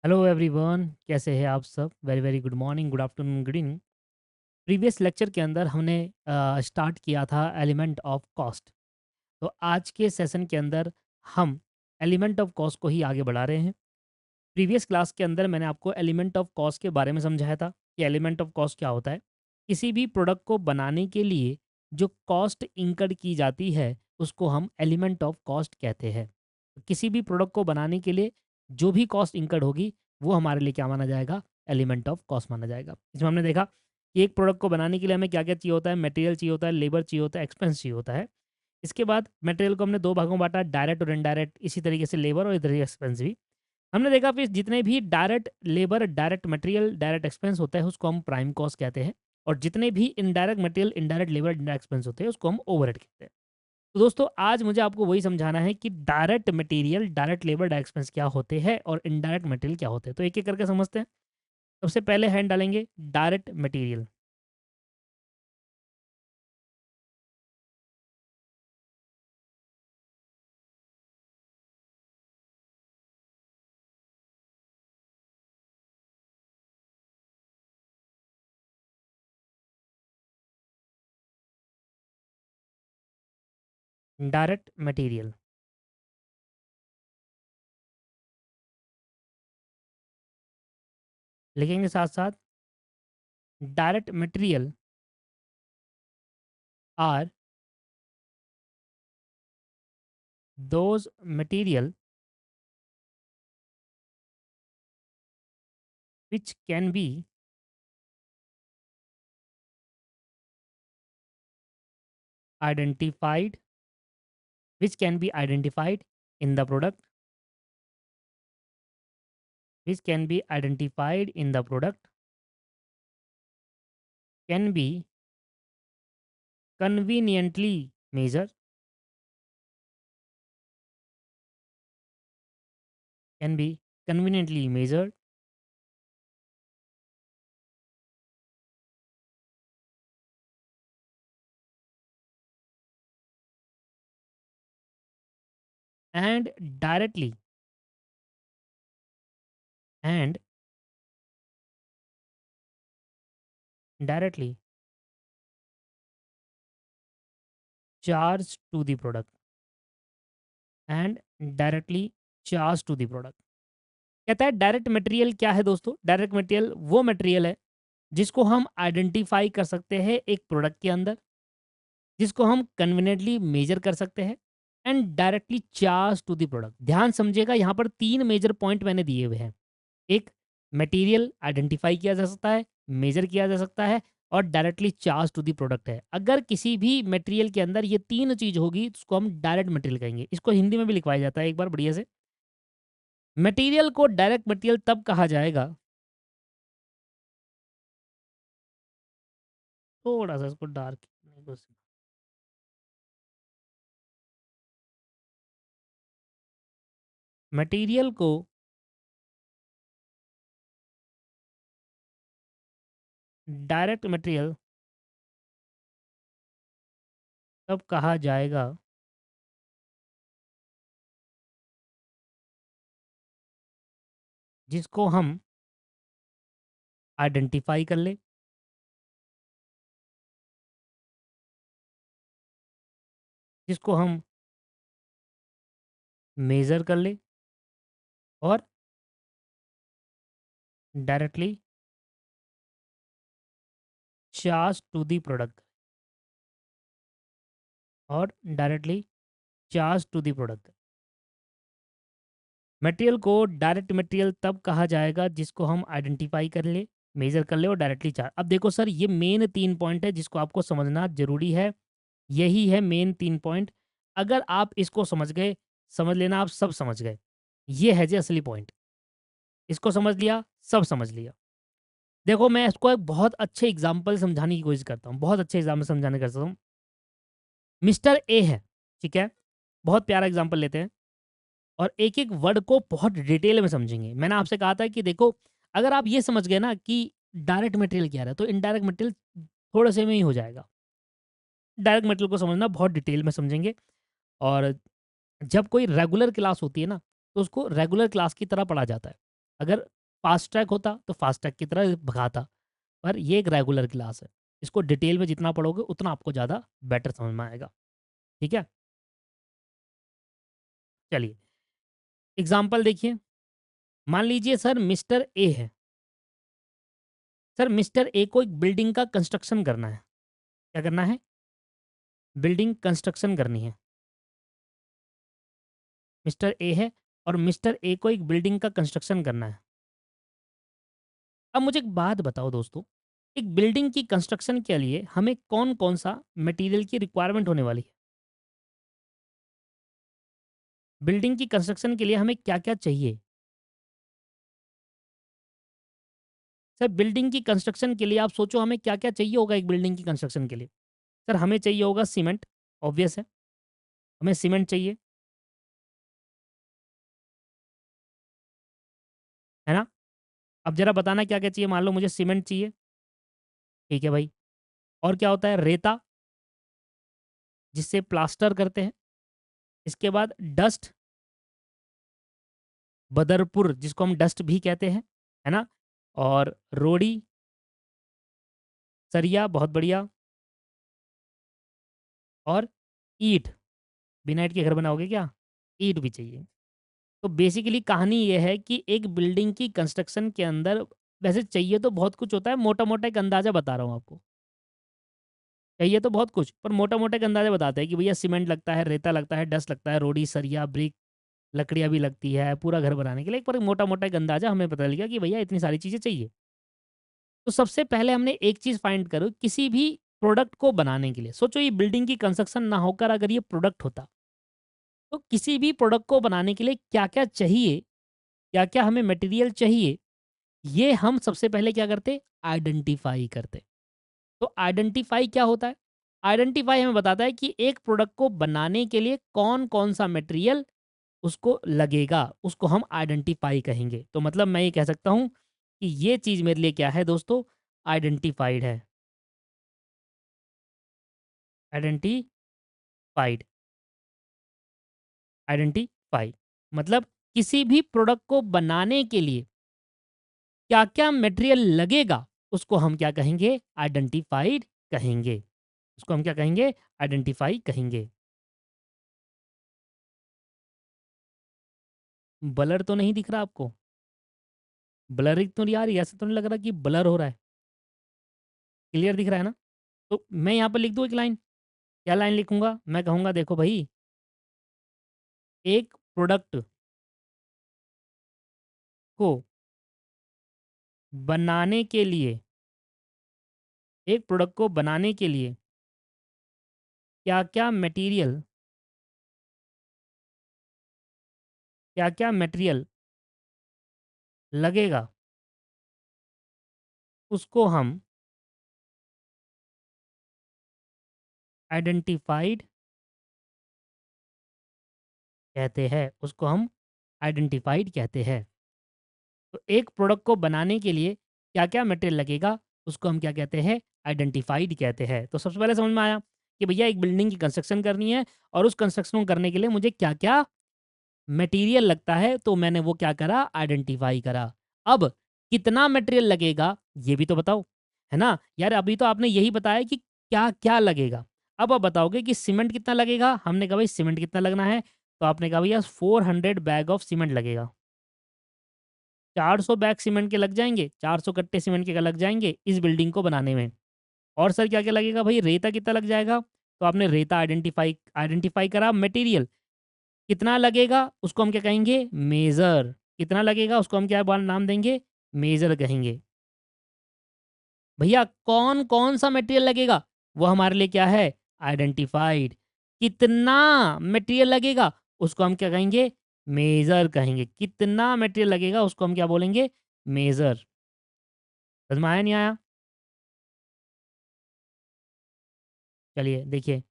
Hello everyone, कैसे हैं आप सब? Very very good morning, good afternoon, good evening. Previous lecture के अंदर हमने स्टार्ट किया था एलिमेंट ऑफ कॉस्ट। तो आज के सेशन के अंदर हम एलिमेंट ऑफ कॉस्ट को ही आगे बढ़ा रहे हैं। प्रीवियस क्लास के अंदर मैंने आपको एलिमेंट ऑफ कॉस्ट के बारे में समझाया था कि एलिमेंट ऑफ कॉस्ट क्या होता है। किसी भी प्रोडक्ट को बनाने के लिए जो कॉस्ट इंकर्ड की जाती है उसको हम एलिमेंट ऑफ कॉस्ट कहते हैं। किसी भी प्रोडक्ट को बनाने के लिए जो भी कॉस्ट इंकर्ड होगी वो हमारे लिए क्या माना जाएगा? एलिमेंट ऑफ कॉस्ट माना जाएगा। इसमें हमने देखा कि एक प्रोडक्ट को बनाने के लिए हमें क्या क्या चाहिए होता है? मटेरियल चाहिए होता है, लेबर चाहिए होता है, एक्सपेंस चाहिए होता है। इसके बाद मटेरियल को हमने दो भागों में बांटा, डायरेक्ट और इनडायरेक्ट। इसी तरीके से लेबर और इधर एक्सपेंस भी हमने देखा। फिर जितने भी direct labour, direct material, direct expense होता है उसको हम प्राइम कॉस्ट कहते हैं। और जितने भी indirect material, indirect labour, indirect expense होते हैं उसको हम ओवरहेड कहते हैं। तो दोस्तों आज मुझे आपको वही समझाना है कि direct material, direct labour, direct expense क्या होते हैं और इनडायरेक्ट मटेरियल क्या होते हैं। तो एक एक करके समझते हैं। सबसे पहले हैंड डालेंगे डायरेक्ट मटेरियल। डायरेक्ट मटेरियल लिखेंगे साथ साथ। Direct material are those material which can be identified which can be identified in the product which can be identified in the product can be conveniently measured can be conveniently measured and and directly charged to the product and directly charged to the product। कहता है direct material क्या है दोस्तों? Direct material वो material है जिसको हम identify कर सकते हैं एक प्रोडक्ट के अंदर, जिसको हम कन्वीनियंटली मेजर कर सकते हैं and directly charge to the product. ध्यान समझिएगा, यहाँ पर तीन मेजर पॉइंट मैंने दिए हुए हैं। एक, मटेरियल आइडेंटिफाई किया जा सकता है, मेजर किया जा सकता है और directly charge to the product है। अगर किसी भी मटेरियल के अंदर ये तीन चीज होगी तो उसको हम डायरेक्ट मटेरियल कहेंगे। इसको हिंदी में भी लिखवाया जाता है एक बार बढ़िया से। मटेरियल को डायरेक्ट मटेरियल तब कहा जाएगा, थोड़ा सा इसको डार्क, मटेरियल को डायरेक्ट मटेरियल तब कहा जाएगा जिसको हम आइडेंटिफाई कर ले, जिसको हम मेजर कर ले और directly charge to the product और directly charge to the product. Material को डायरेक्ट मटेरियल तब कहा जाएगा जिसको हम आइडेंटिफाई कर ले, मेजर कर ले और डायरेक्टली चार्ज। अब देखो सर, ये मेन तीन पॉइंट है जिसको आपको समझना जरूरी है। यही है मेन तीन पॉइंट। अगर आप इसको समझ गए, समझ लेना आप सब समझ गए। ये है जी असली पॉइंट। इसको समझ लिया, सब समझ लिया। देखो मैं इसको एक बहुत अच्छे एग्जाम्पल समझाने की कोशिश करता हूँ, बहुत अच्छे एग्जाम्पल समझाने की करता हूँ। मिस्टर ए है, ठीक है, बहुत प्यारा एग्जाम्पल लेते हैं और एक एक वर्ड को बहुत डिटेल में समझेंगे। मैंने आपसे कहा था कि देखो, अगर आप ये समझ गए ना कि डायरेक्ट मटेरियल क्या है तो इनडायरेक्ट मटेरियल थोड़े से में ही हो जाएगा। डायरेक्ट मटेरियल को समझना बहुत डिटेल में समझेंगे। और जब कोई रेगुलर क्लास होती है ना तो उसको रेगुलर क्लास की तरह पढ़ा जाता है। अगर फास्ट ट्रैक होता तो फास्ट ट्रैक की तरह भगाता, पर ये एक रेगुलर क्लास है। इसको डिटेल में जितना पढ़ोगे उतना आपको ज़्यादा बेटर समझ में आएगा। ठीक है? चलिए, एग्ज़ाम्पल देखिए, मान लीजिए सर मिस्टर ए है। सर मिस्टर ए को एक बिल्डिंग का कंस्ट्रक्शन करना है। क्या करना है? बिल्डिंग कंस्ट्रक्शन करनी है। मिस्टर ए है और मिस्टर ए को एक बिल्डिंग का कंस्ट्रक्शन करना है। अब मुझे एक बात बताओ दोस्तों, एक बिल्डिंग की कंस्ट्रक्शन के लिए हमें कौन-कौन सा मटेरियल की रिक्वायरमेंट होने वाली है? बिल्डिंग की कंस्ट्रक्शन के लिए हमें क्या-क्या चाहिए? सर बिल्डिंग की कंस्ट्रक्शन के लिए आप सोचो हमें क्या-क्या चाहिए होगा एक बिल्डिंग की कंस्ट्रक्शन के लिए? सर हमें चाहिए होगा सीमेंट, ऑब्वियस है, हमें सीमेंट चाहिए, है ना? अब ज़रा बताना क्या-क्या चाहिए? मान लो मुझे सीमेंट चाहिए, ठीक है भाई। और क्या होता है? रेता, जिससे प्लास्टर करते हैं। इसके बाद डस्ट, बदरपुर जिसको हम डस्ट भी कहते हैं, है ना? और रोड़ी, सरिया बहुत बढ़िया और ईंट, बिना ईंट के घर बनाओगे क्या? ईंट भी चाहिए। तो बेसिकली कहानी ये है कि एक बिल्डिंग की कंस्ट्रक्शन के अंदर वैसे चाहिए तो बहुत कुछ होता है, मोटा-मोटा एक अंदाज़ा बता रहा हूँ आपको। चाहिए तो बहुत कुछ, पर मोटा-मोटा एक अंदाज़ा बताते हैं कि भैया सीमेंट लगता है, रेता लगता है, डस्ट लगता है, रोड़ी, सरिया, ब्रिक, लकड़ियाँ भी लगती है, पूरा घर बनाने के लिए। पर मोटा-मोटा एक अंदाज़ा हमें पता चल गया कि भैया इतनी सारी चीज़ें चाहिए। तो सबसे पहले हमने एक चीज़ फाइंड करो किसी भी प्रोडक्ट को बनाने के लिए। सोचो ये बिल्डिंग की कंस्ट्रक्शन ना होकर अगर ये प्रोडक्ट होता, तो किसी भी प्रोडक्ट को बनाने के लिए क्या-क्या चाहिए, क्या-क्या हमें मटेरियल चाहिए, ये हम सबसे पहले क्या करते? आइडेंटिफ़ाई करते। तो आइडेंटिफ़ाई क्या होता है? आइडेंटिफ़ाई हमें बताता है कि एक प्रोडक्ट को बनाने के लिए कौन-कौन सा मटेरियल उसको लगेगा, उसको हम आइडेंटिफ़ाई कहेंगे। तो मतलब मैं ये कह सकता हूँ कि ये चीज़ मेरे लिए क्या है दोस्तों? आइडेंटिफ़ाइड है। आइडेंटिफ़ाइड, आइडेंटिफ़ाई मतलब किसी भी प्रोडक्ट को बनाने के लिए क्या-क्या मटेरियल लगेगा, उसको हम क्या कहेंगे? आइडेंटिफ़ाइड कहेंगे। उसको हम क्या कहेंगे? आइडेंटिफ़ाई कहेंगे। ब्लर तो नहीं दिख रहा आपको? ब्लरिंग तो नहीं आ रही? ऐसा तो नहीं लग रहा कि ब्लर हो रहा है? क्लियर दिख रहा है ना? तो मैं यहाँ पर लिख दूँ एक लाइन? क्या लाइन लिखूँगा? मैं कहूँगा देखो भई, एक प्रोडक्ट को बनाने के लिए एक प्रोडक्ट को बनाने के लिए क्या-क्या मटेरियल क्या-क्या मटेरियल लगेगा, उसको हम आइडेंटिफ़ाइड कहते हैं। उसको हम आइडेंटिफ़ाइड कहते हैं। तो एक प्रोडक्ट को बनाने के लिए क्या-क्या मटेरियल लगेगा, उसको हम क्या कहते हैं? आइडेंटिफ़ाइड कहते हैं। तो सबसे पहले समझ में आया कि भैया एक बिल्डिंग की कंस्ट्रक्शन करनी है और उस कंस्ट्रक्शन को करने के लिए मुझे क्या-क्या मटेरियल लगता है, तो मैंने वो क्या करा? आइडेंटिफ़ाई करा। अब कितना मटेरियल लगेगा, ये भी तो बताओ, है ना? यार अभी तो आपने यही बताया कि क्या-क्या लगेगा। अब आप बताओगे कि सीमेंट कितना लगेगा? हमने कहा भाई सीमेंट कितना लगना है? तो आपने कहा भैया 400 बैग ऑफ सीमेंट लगेगा। 400 बैग सीमेंट के लग जाएँगे, 400 कट्टे सीमेंट के लग जाएँगे इस बिल्डिंग को बनाने में। और सर क्या-क्या लगेगा भई? रेता कितना लग जाएगा? तो आपने रेता आइडेंटिफ़ाई आइडेंटिफ़ाई करा मटेरियल। कितना लगेगा उसको हम क्या कहेंगे? मेज़र। कितना लगेगा उसको हम क्या नाम देंगे? मेज़र कहेंगे। भैया कौन-कौन सा मटेरियल लगेगा? वो हमारे लिए क्या है? आइडेंटिफ़ाइड। कितना मटेरियल लगेगा? उसको हम क्या कहेंगे? मेज़र कहेंगे। कितना मटेरियल लगेगा उसको हम क्या बोलेंगे? मेज़र। समझ में आया नहीं आया? चलिए देखिए,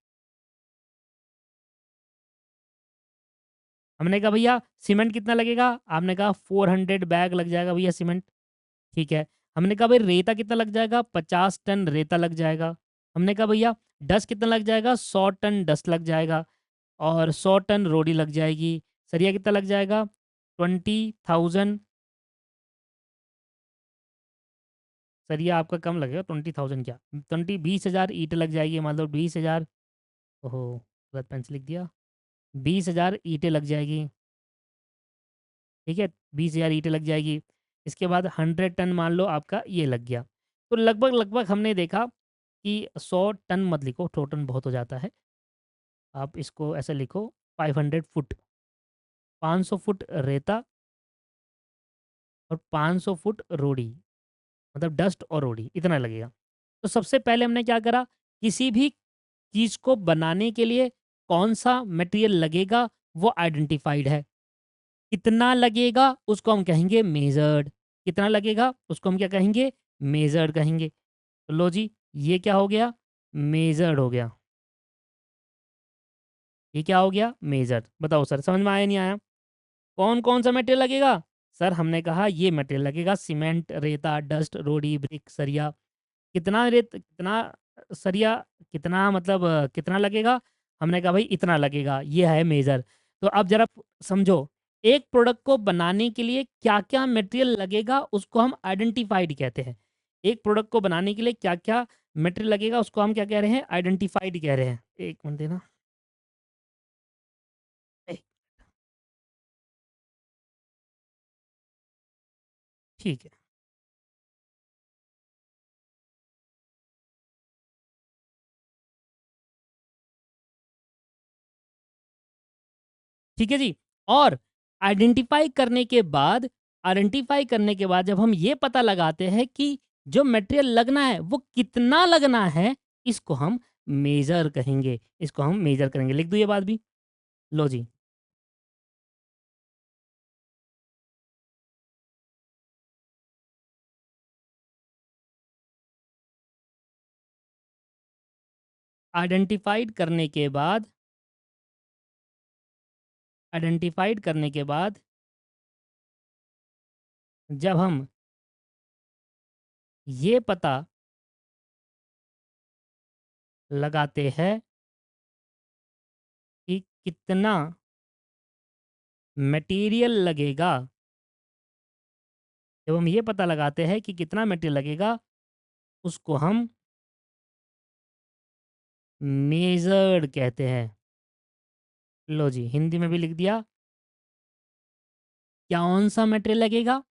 हमने कहा भैया सीमेंट कितना लगेगा? आपने कहा 400 बैग लग जाएगा भैया सीमेंट। ठीक है। हमने कहा भाई रेता कितना लग जाएगा? 50 टन रेता लग जाएगा। हमने कहा भैया डस्ट कितना लग जाएगा? 100 टन डस्ट लग जाएगा और 100 टन रोड़ी लग जाएगी। सरिया कितना लग जाएगा? 20,000 सरिया आपका कम लगेगा, 20,000 क्या, 20,000 ईंट लग जाएगी, मान लो 20,000। ओहो, गलत पेन से लिख दिया। 20,000 ईंटें लग जाएगी, ठीक है, 20,000 ईंटें लग जाएगी। इसके बाद 100 टन मान लो आपका ये लग गया। तो लगभग लगभग हमने देखा कि 100 टन मत लिखो, 100 टन बहुत हो जाता है। आप इसको ऐसे लिखो, 500 फुट, 500 फुट रेता और 500 फुट रोड़ी, मतलब डस्ट और रोड़ी, इतना लगेगा। तो सबसे पहले हमने क्या करा, किसी भी चीज़ को बनाने के लिए कौन-सा मटेरियल लगेगा वो आइडेंटिफाइड है। कितना लगेगा उसको हम कहेंगे मेज़र्ड, कितना लगेगा उसको हम क्या कहेंगे, मेज़र्ड कहेंगे। तो लो जी, ये क्या हो गया, मेज़र्ड हो गया। ये क्या हो गया, मेज़र्ड। बताओ सर, समझ में आया नहीं आया? कौन-कौन सा मटेरियल लगेगा? सर हमने कहा ये मटेरियल लगेगा, सीमेंट, रेता, डस्ट, रोड़ी, ब्रिक, सरिया। कितना सरिया, कितना मतलब कितना लगेगा? हमने कहा भाई इतना लगेगा, ये है मेज़र। तो अब ज़रा समझो, एक प्रोडक्ट को बनाने के लिए क्या-क्या मटेरियल लगेगा उसको हम आइडेंटिफाइड कहते हैं। एक प्रोडक्ट को बनाने के लिए क्या-क्या मटेरियल लगेगा उसको हम क्या कह रहे हैं? आइडेंटिफाइड कह रहे हैं। 1 मिनट देना। ए ठीक है। ठीक है जी। और आइडेंटिफ़ाई करने के बाद जब हम ये पता लगाते हैं कि जो मटेरियल लगना है वो कितना लगना है, इसको हम मेज़र कहेंगे, इसको हम मेज़र करेंगे। लिख दूँ ये बात भी? लो जी, आइडेंटिफ़ाइड करने के बाद आइडेंटिफ़ाइड करने के बाद जब हम ये पता लगाते हैं कि कितना मटेरियल लगेगा, जब हम ये पता लगाते हैं कि कितना मटेरियल लगेगा, उसको हम मेज़र्ड कहते हैं। लो जी, हिंदी में भी लिख दिया, कौन-सा मटेरियल लगेगा,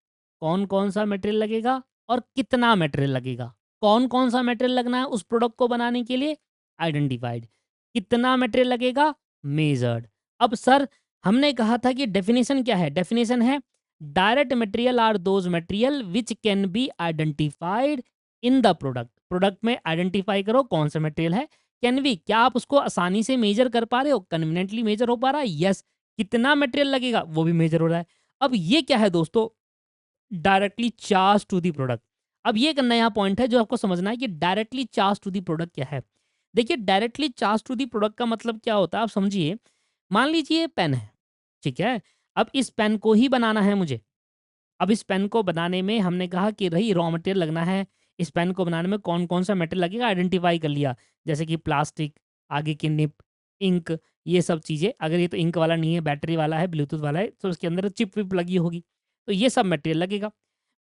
कौन-कौन सा मटेरियल लगेगा और कितना मटेरियल लगेगा। कौन-कौन सा मटेरियल लगना है उस प्रोडक्ट को बनाने के लिए, आइडेंटिफाइड। कितना मटेरियल लगेगा, मेज़र्ड। अब सर हमने कहा था कि डेफिनिशन क्या है? डेफिनिशन है direct material are those material which can be identified in the product. Product में आइडेंटिफाई करो कौन सा मटेरियल है। कैन बी, क्या आप उसको आसानी से मेज़र कर पा रहे हो? कन्वीनिएंटली मेज़र हो पा रहा है? यस। कितना मटेरियल लगेगा? वो भी मेज़र हो रहा है। अब ये क्या है दोस्तों? Directly charge to the product. अब ये एक नया पॉइंट है जो आपको समझना है कि directly charge to the product क्या है। देखिए, directly charge to the product का मतलब क्या होता है आप समझिए। मान लीजिए पेन है, ठीक है। अब इस पेन को ही बनाना है मुझे। अब इस पेन को बनाने में हमने कहा कि रही रॉ मटेरियल लगना है। इस पेन को बनाने में कौन-कौन सा मटेरियल लगेगा आइडेंटिफ़ाई कर लिया। जैसे कि प्लास्टिक, आगे की निब, इंक, ये सब चीज़ें। अगर ये तो इंक वाला नहीं है, बैटरी वाला है, ब्लूटूथ वाला है, तो उसके अंदर चिप-विप लगी होगी। तो ये सब मटेरियल लगेगा।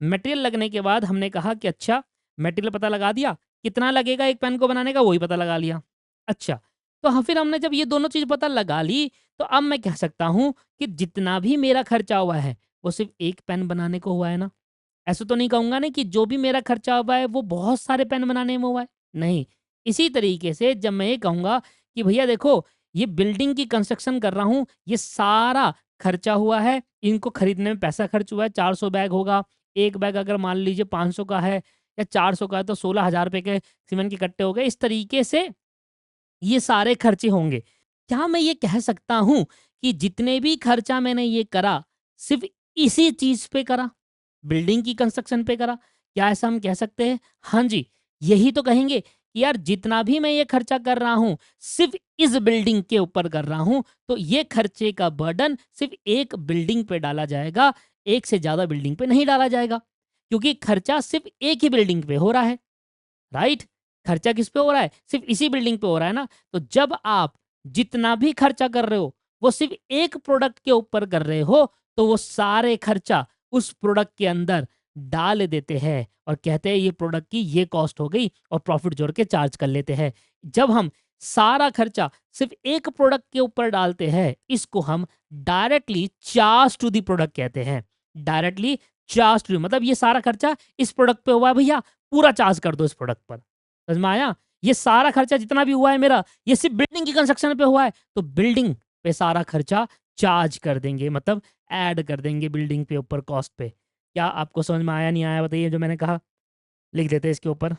मटेरियल लगने के बाद हमने कहा कि अच्छा, मटेरियल पता लगा दिया, कितना लगेगा एक पेन को बनाने का वो भी पता लगा लिया। अच्छा, तो हाँ, फिर हमने जब ये दोनों चीज़ पता लगा ली, तो अब मैं कह सकता हूँ कि जितना भी मेरा खर्चा हुआ है वो सिर्फ़ एक पेन बनाने को हुआ है ना? ऐसा तो नहीं कहूँगा ना कि जो भी मेरा खर्चा हुआ है वो बहुत सारे पेन बनाने में हुआ है, नहीं। इसी तरीके से जब मैं ये कहूँगा कि भैया देखो, ये बिल्डिंग की कंस्ट्रक्शन कर रहा हूँ, ये सारा खर्चा हुआ है, इनको खरीदने में पैसा खर्च हुआ है, 400 बैग होगा। 1 बैग अगर मान लीजिए 500 का है या 400 का है तो 16,000 रुपए के सीमेंट के कट्टे हो गए। इस तरीके से ये सारे खर्चे होंगे। क्या मैं ये कह सकता हूँ कि जितने भी खर्चा मैंने ये करा, सिर्फ़ इसी चीज़ पे करा? बिल्डिंग की कंस्ट्रक्शन पे करा? क्या ऐसा हम कह सकते हैं? हाँ जी, यही तो कहेंगे कि यार जितना भी मैं ये खर्चा कर रहा हूँ, सिर्फ़ इस बिल्डिंग के ऊपर कर रहा हूँ, तो ये खर्चे का बर्डन सिर्फ़ एक बिल्डिंग पे डाला जाएगा, एक से ज़्यादा बिल्डिंग पे नहीं डाला जाएगा। क्योंकि खर्चा सिर्फ़ एक ही बिल्डिंग पे हो रहा है। राइट? खर्चा किस पे हो रहा है? सिर्फ़ इसी बिल्डिंग पे हो रहा है ना। तो जब आप जितना भी खर्चा कर रहे हो, वो सिर्फ़ एक प्रोडक्ट के ऊपर कर रहे हो, तो वो सारे खर्चा उस प्रोडक्ट के अंदर डाल देते हैं और कहते हैं ये प्रोडक्ट की ये कॉस्ट हो गई और प्रॉफिट जोड़ के चार्ज कर लेते हैं। जब हम सारा खर्चा सिर्फ एक प्रोडक्ट के ऊपर डालते हैं, इसको हम directly charge to the product कहते हैं। डायरेक्टली चार्ज टू, मतलब ये सारा खर्चा इस प्रोडक्ट पे हुआ है भैया, पूरा चार्ज कर दो इस प्रोडक्ट पर। समझ में आया? ये सारा खर्चा जितना भी हुआ है मेरा, ये सिर्फ बिल्डिंग की कंस्ट्रक्शन पे हुआ है, तो बिल्डिंग पे सारा खर्चा चार्ज कर देंगे, मतलब ऐड कर देंगे बिल्डिंग पे ऊपर कॉस्ट पे। क्या आपको समझ में आया नहीं आया बताइए, जो मैंने कहा लिख देते हैं इसके ऊपर।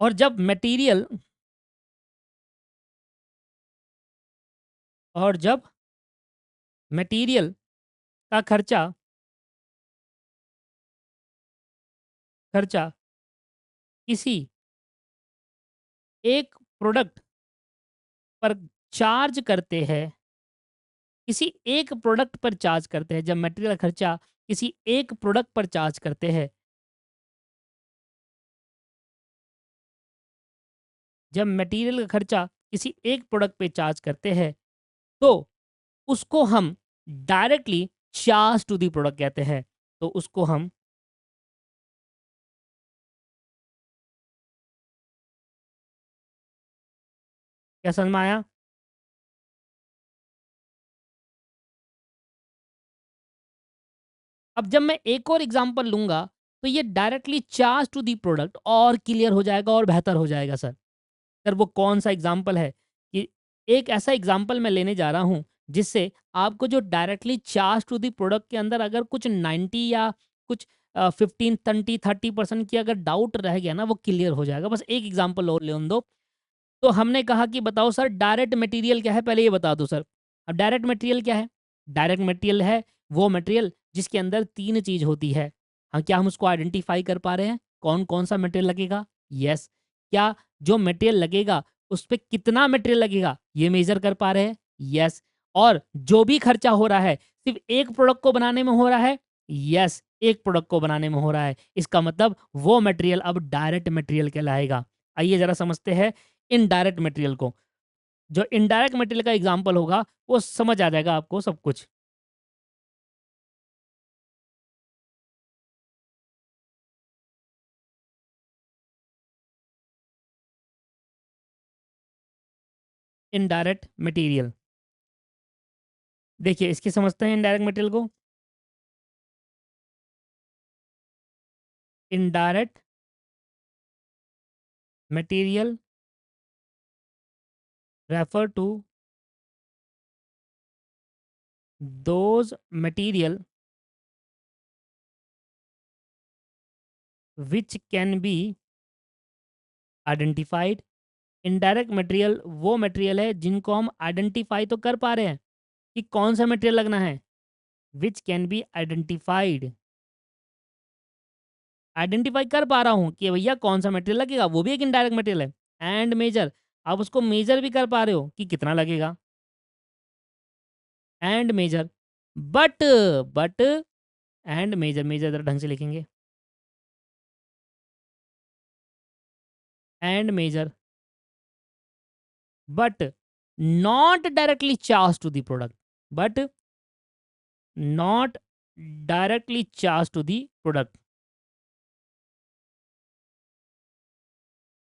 और जब मटेरियल और जब मटेरियल का खर्चा खर्चा किसी एक प्रोडक्ट पर चार्ज करते हैं, किसी एक प्रोडक्ट पर चार्ज करते हैं, जब मटेरियल का खर्चा किसी एक प्रोडक्ट पर चार्ज करते हैं, जब मटेरियल का खर्चा किसी एक प्रोडक्ट पे चार्ज करते हैं, तो उसको हम directly charge to the product कहते हैं। तो उसको हम, क्या समझ में आया? अब जब मैं एक और एग्जांपल लूंगा, तो ये directly charge to the product और क्लियर हो जाएगा और बेहतर हो जाएगा सर। सर वो कौन सा एग्जाम्पल है? कि एक ऐसा एग्जाम्पल मैं लेने जा रहा हूँ जिससे आपको जो directly charge to the product के अंदर अगर कुछ 90 या कुछ 15 20 30% की अगर डाउट रह गया ना, वो क्लियर हो जाएगा। बस एक एग्जाम्पल और ले दो। तो हमने कहा कि बताओ सर डायरेक्ट मटेरियल क्या है, पहले ये बता दो सर। अब डायरेक्ट मटेरियल क्या है? डायरेक्ट मटेरियल है वो मटेरियल जिसके अंदर तीन चीज होती है। हाँ, क्या हम उसको आइडेंटिफाई कर पा रहे हैं? कौन कौन सा मटेरियल लगेगा? यस। क्या जो मटेरियल लगेगा उस पर कितना मटेरियल लगेगा, ये मेजर कर पा रहे हैं? यस। और जो भी खर्चा हो रहा है सिर्फ एक प्रोडक्ट को बनाने में हो रहा है? यस, एक प्रोडक्ट को बनाने में हो रहा है। इसका मतलब वो मटेरियल अब डायरेक्ट मटेरियल कहलाएगा। आइए जरा समझते हैं इनडायरेक्ट मटेरियल को। जो इनडायरेक्ट मटेरियल का एग्जांपल होगा वो समझ आ जाएगा आपको सब कुछ। इनडायरेक्ट मटेरियल, देखिए इसकी समझते हैं इनडायरेक्ट मटेरियल को। Indirect material refer to those material which can be identified. Indirect material वो मटेरियल है जिनको हम आइडेंटिफाई तो कर पा रहे हैं कि कौन सा मटेरियल लगना है, विच कैन बी आइडेंटिफाइड। आइडेंटिफाई कर पा रहा हूँ कि भैया कौन सा मटेरियल लगेगा, वो भी एक इनडायरेक्ट मटेरियल है। एंड मेजर, आप उसको मेजर भी कर पा रहे हो कि कितना लगेगा। And measure, but but and measure, measure जरा ढंग से लिखेंगे। And measure but not directly charge to the product, but not directly charge to the product,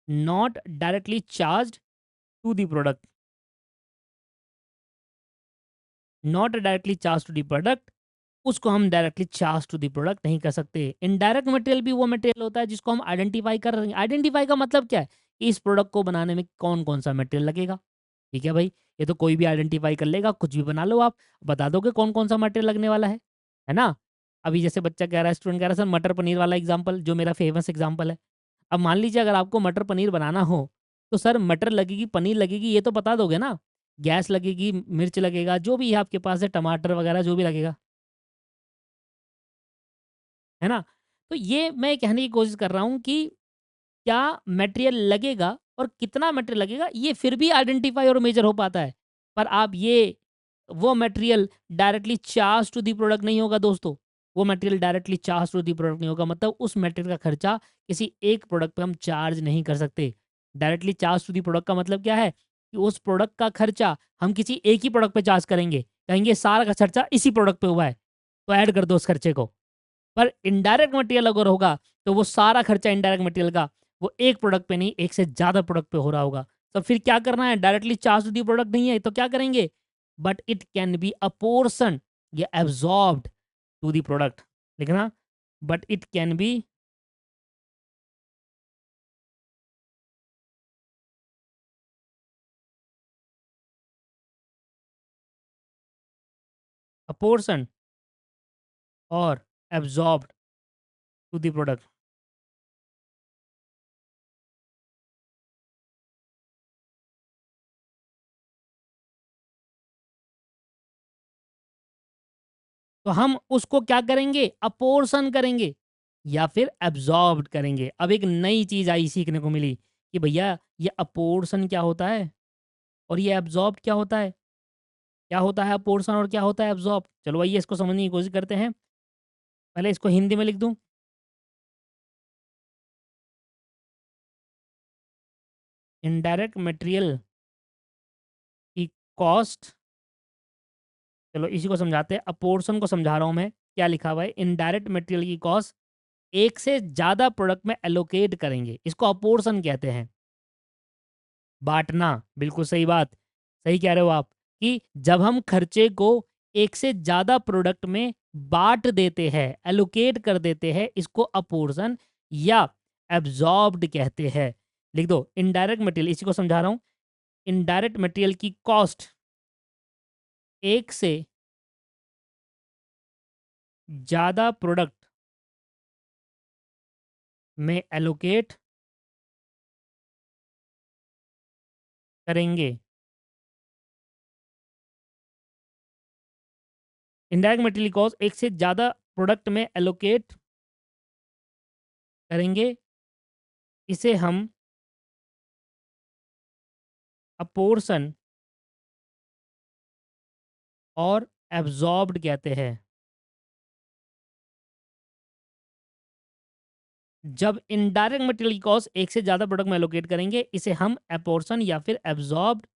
not directly charge to the product, not directly charge to the product, उसको हम directly charge to the product नहीं कर सकते। Indirect material भी वो material होता है जिसको हम आइडेंटिफाई कर रहे हैं। आइडेंटिफाई का मतलब क्या है? कि इस प्रोडक्ट को बनाने में कौन कौन सा मटेरियल लगेगा। ठीक है भाई, ये तो कोई भी आइडेंटिफाई कर लेगा, कुछ भी बना लो आप, बता दोगे कौन कौन सा मटेरियल लगने वाला है ना? अभी जैसे बच्चा कह रहा है, स्टूडेंट कह रहा है सर मटर पनीर वाला एग्जाम्पल, जो मेरा फेमस एग्जाम्पल है। अब मान लीजिए अगर आपको मटर पनीर बनाना हो, तो सर मटर लगेगी, पनीर लगेगी, ये तो बता दोगे ना। गैस लगेगी, मिर्च लगेगा, जो भी है आपके पास है, टमाटर वगैरह जो भी लगेगा, है ना? तो ये मैं कहने की कोशिश कर रहा हूँ कि क्या मटेरियल लगेगा और कितना मटेरियल लगेगा, ये फिर भी आइडेंटिफाई और मेजर हो पाता है। पर आप ये वो material directly charge to the product नहीं होगा दोस्तों। वो material directly charge to the product नहीं होगा, मतलब उस मटेरियल का खर्चा किसी एक प्रोडक्ट पे हम चार्ज नहीं कर सकते। Directly charge to the product का मतलब क्या है? कि उस प्रोडक्ट का खर्चा हम किसी एक ही प्रोडक्ट पे चार्ज करेंगे। कहेंगे सारा का खर्चा इसी प्रोडक्ट पे हुआ है, तो ऐड कर दो उस खर्चे को। पर इनडायरेक्ट मटेरियल अगर होगा, तो वो सारा खर्चा इनडायरेक्ट मटेरियल का, वो एक प्रोडक्ट पे नहीं, एक से ज़्यादा प्रोडक्ट पे हो रहा होगा। तो फिर क्या करना है? Directly charge to the product नहीं है, तो क्या करेंगे? But it can be apportion या एब्ज़ॉर्ब्ड टू दी प्रोडक्ट। लिखना, but it can be apportion और एब्ज़ॉर्ब्ड टू दी प्रोडक्ट। तो हम उसको क्या करेंगे? अपोर्शन करेंगे या फिर एब्ज़ॉर्ब्ड करेंगे। अब एक नई चीज़ आई सीखने को मिली कि भैया ये अपोर्शन क्या होता है और ये एब्ज़ॉर्ब्ड क्या होता है? क्या होता है अपोर्शन और क्या होता है एब्ज़ॉर्ब? चलो आइए इसको समझने की कोशिश करते हैं। पहले इसको हिंदी में लिख दूँ। इनडायरेक्ट मटेरियल की कॉस्ट, चलो इसी को समझाते हैं। अपोर्शन को समझा रहा हूँ मैं। क्या लिखा हुआ है? इनडायरेक्ट मटेरियल की कॉस्ट एक से ज़्यादा प्रोडक्ट में एलोकेट करेंगे। इसको अपोर्शन कहते हैं। बाँटना, बिल्कुल सही बात। सही कह रहे हो आप कि जब हम खर्चे को एक से ज़्यादा प्रोडक्ट में बाँट देते हैं, एलोकेट कर देते हैं, इसको अपोर्शन या एब्ज़ॉर्ब्ड कहते हैं। लिख दो इनडायरेक्ट मटेरियल, इसी को समझा रहा हूँ। इनडायरेक्ट मटेरियल की कॉस्ट एक से ज़्यादा प्रोडक्ट में एलोकेट करेंगे। इनडायरेक्ट मटेरियल कॉस्ट एक से ज़्यादा प्रोडक्ट में एलोकेट करेंगे, इसे हम अपोर्शन और एब्ज़ॉर्ब्ड कहते हैं। जब इनडायरेक्ट मटेरियल की कॉस्ट एक से ज़्यादा प्रोडक्ट में एलोकेट करेंगे, इसे हम अपोर्शन या फिर एब्ज़ॉर्ब्ड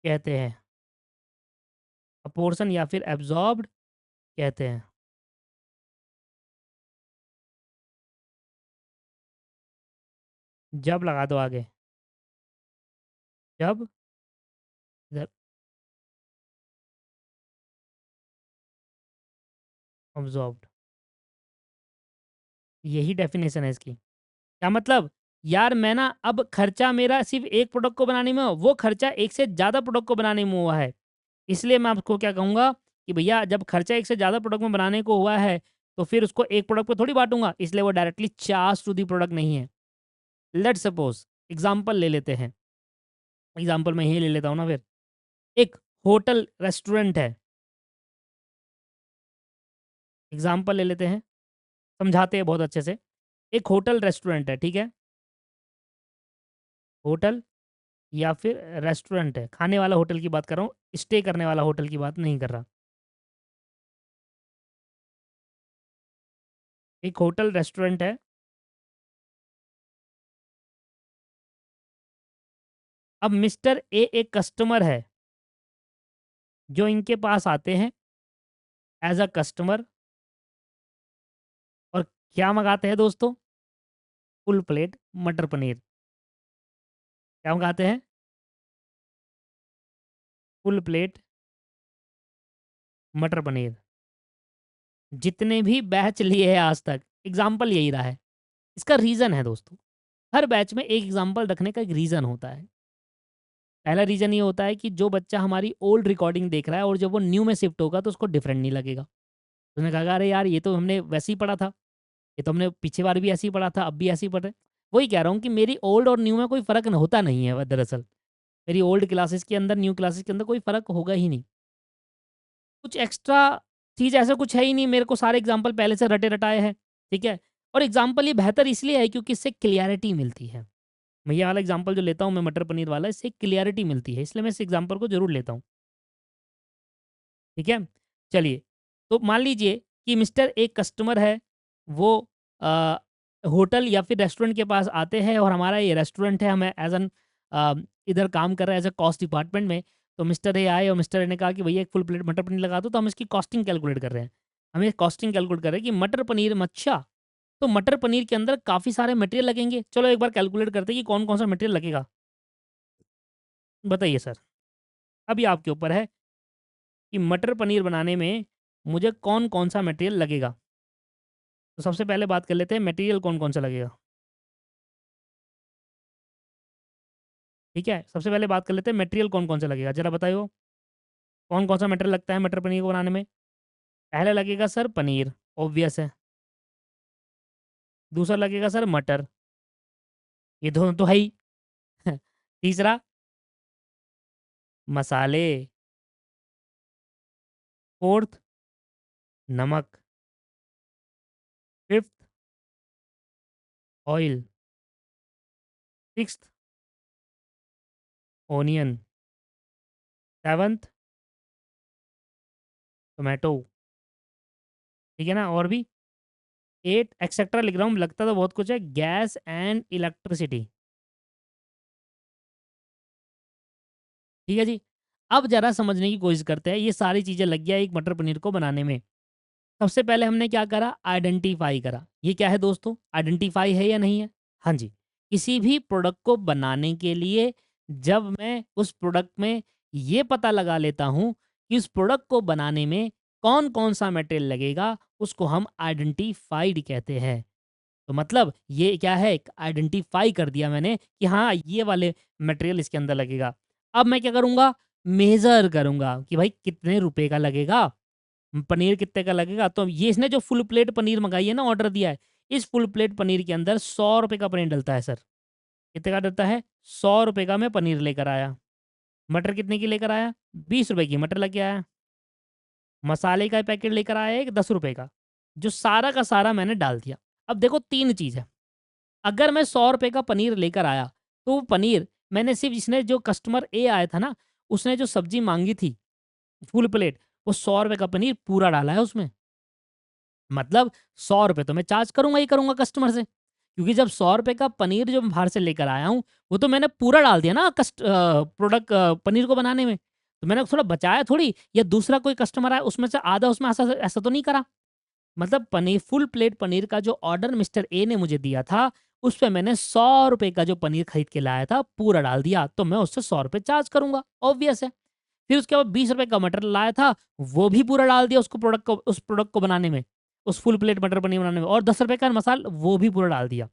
कहते हैं। अपोर्शन या फिर एब्ज़ॉर्ब्ड कहते हैं। जब लगा दो आगे, जब इधर अब्ज़ॉर्ब्ड, यही डेफिनेशन है इसकी। क्या मतलब? यार मैं ना अब खर्चा मेरा सिर्फ़ एक प्रोडक्ट को बनाने में हो, वो खर्चा एक से ज़्यादा प्रोडक्ट को बनाने में हुआ है। इसलिए मैं आपको क्या कहूँगा कि भैया जब खर्चा एक से ज़्यादा प्रोडक्ट में बनाने को हुआ है, तो फिर उसको एक प्रोडक्ट पे थोड़ी बाँटूँगा, इसलिए वो directly charge to the product नहीं है। लेट्स सपोज़ एग्ज़ाम्पल ले लेते हैं। एग्ज़ाम्पल मैं यही ले लेता हूँ ना फिर। एक होटल रेस्टोरेंट है, एग्ज़ाम्पल ले लेते हैं, समझाते हैं बहुत अच्छे से। एक होटल रेस्टोरेंट है, ठीक है? होटल या फिर रेस्टोरेंट है, खाने वाला होटल की बात कर रहा हूँ, स्टे करने वाला होटल की बात नहीं कर रहा। एक होटल रेस्टोरेंट है, अब मिस्टर ए एक कस्टमर है, जो इनके पास आते हैं एज़ अ कस्टमर और क्या मँगाते हैं दोस्तों? फुल प्लेट मटर पनीर। क्या मँगाते हैं? फुल प्लेट मटर पनीर। जितने भी बैच लिए हैं आज तक, एग्ज़ाम्पल यही रहा है। इसका रीज़न है दोस्तों, हर बैच में एक एग्ज़ाम्पल रखने का एक रीज़न होता है। पहला रीज़न ये होता है कि जो बच्चा हमारी ओल्ड रिकॉर्डिंग देख रहा है और जब वो न्यू में शिफ्ट होगा तो उसको डिफरेंट नहीं लगेगा। उसने कहा अरे यार ये तो हमने वैसे ही पढ़ा था, ये तो हमने पिछली बार भी ऐसे ही पढ़ा था, अब भी ऐसे ही पढ़ रहे हैं। वही कह रहा हूँ कि मेरी ओल्ड और न्यू में कोई फ़र्क होता नहीं है दरअसल। मेरी ओल्ड क्लासेस के अंदर, न्यू क्लासेस के अंदर कोई फ़र्क होगा ही नहीं। कुछ एक्स्ट्रा चीज़ ऐसा कुछ है ही नहीं, मेरे को सारे एग्ज़ाम्पल पहले से रटे-रटाए हैं, ठीक है? और एग्ज़ाम्पल ये बेहतर इसलिए है क्योंकि इससे क्लैरिटी मिलती है। मैं ये वाला एग्ज़ाम्पल जो लेता हूँ मैं मटर पनीर वाला, इससे क्लैरिटी मिलती है, इसलिए मैं इस एग्ज़ाम्पल को ज़रूर लेता हूँ, ठीक है? चलिए, तो मान लीजिए कि मिस्टर एक कस्टमर है, वो होटल या फिर रेस्टोरेंट के पास आते हैं और हमारा ये रेस्टोरेंट है, हमें एज़ एन इधर काम कर रहा है एज़ अ कॉस्ट डिपार्टमेंट में। तो मिस्टर ए आए और मिस्टर ए ने कहा कि भैया एक फुल प्लेट मटर पनीर लगा दो, तो हम इसकी कॉस्टिंग कैलकुलेट कर रहे हैं। हमें कॉस्टिंग कैलकुलेट कर रहे हैं कि मटर पनीर अच्छा, तो मटर पनीर के अंदर काफ़ी सारे मटेरियल लगेंगे। चलो एक बार कैलकुलेट करते हैं कि कौन-कौन सा मटेरियल लगेगा। बताइए सर, अभी आपके ऊपर है कि मटर पनीर बनाने में मुझे कौन-कौन सा मटेरियल लगेगा। तो सबसे पहले बात कर लेते हैं मटेरियल कौन-कौन सा लगेगा, ठीक है? सबसे पहले बात कर लेते हैं मटेरियल कौन-कौन सा लगेगा, ज़रा बताइए कौन-कौन सा मटेरियल लगता है मटर पनीर को बनाने में? पहला लगेगा सर पनीर, ऑब्वियस है। दूसरा लगेगा सर मटर, ये दोनों तो है ही। तीसरा मसाले, फोर्थ नमक, fifth oil, sixth onion, seventh tomato, ठीक है ना? और भी 8 एक्सेट्रा लिख रहा हूँ, लगता तो बहुत कुछ है, गैस एंड इलेक्ट्रिसिटी, ठीक है जी? अब ज़रा समझने की कोशिश करते हैं, ये सारी चीज़ें लग गया एक मटर पनीर को बनाने में। सबसे पहले हमने क्या करा? आइडेंटिफ़ाई करा। ये क्या है दोस्तों? आइडेंटिफ़ाई है या नहीं है? हाँ जी। किसी भी प्रोडक्ट को बनाने के लिए जब मैं उस प्रोडक्ट में ये पता लगा लेता हूँ कि उस प्रोडक्ट को बनाने में कौन-कौन सा मटेरियल लगेगा, उसको हम आइडेंटिफ़ाइड कहते हैं। तो मतलब ये क्या है? एक आइडेंटिफ़ाई कर दिया मैंने कि हाँ, ये वाले मटेरियल इसके अंदर लगेगा। अब मैं क्या करूँगा? मेज़र करूँगा कि भाई कितने रुपए का लगेगा? पनीर कितने का लगेगा? तो ये इसने जो फुल प्लेट पनीर मँगाई है ना, ऑर्डर दिया है, इस फुल प्लेट पनीर के अंदर ₹100 का पनीर डलता है सर। कितने का डलता है? ₹100 का मैं पनीर लेकर आया। मटर कितने की लेकर आया? ₹20 की मटर लेके आया। मसाले का पैकेट लेकर आया एक ₹10 का, जो सारा का सारा मैंने डाल दिया। अब देखो 3 चीज़ है, अगर मैं ₹100 का पनीर लेकर आया, तो वो पनीर मैंने सिर्फ़ इसने जो कस्टमर ए आया था ना, उसने जो सब्ज़ी माँगी थी फुल प्लेट, वो ₹100 का पनीर पूरा डाला है उसमें। मतलब ₹100 तो मैं चार्ज करूँगा ही करूँगा कस्टमर से। क्योंकि जब ₹100 का पनीर जो मैं बाहर से लेकर आया हूँ, वो तो मैंने पूरा डाल दिया ना प्रोडक्ट पनीर को बनाने में। तो मैंने थोड़ा बचाया थोड़ी या दूसरा कोई कस्टमर आया उसमें से आधा उसमें ऐसा ऐसा तो नहीं करा। मतलब पनीर फुल प्लेट पनीर का जो ऑर्डर मिस्टर ए ने मुझे दिया था, उस पे मैंने ₹100 का जो पनीर खरीद के लाया था, पूरा डाल दिया। तो मैं उससे ₹100 चार्ज करूँगा, ऑब्वियस है। फिर उसके बाद ₹20 का मटर लाया था, वो भी पूरा डाल दिया उसको उस प्रोडक्ट को बनाने में, उस फुल प्लेट मटर पनीर बनाने में और ₹10 का मसाला वो भी पूरा डाल दिया।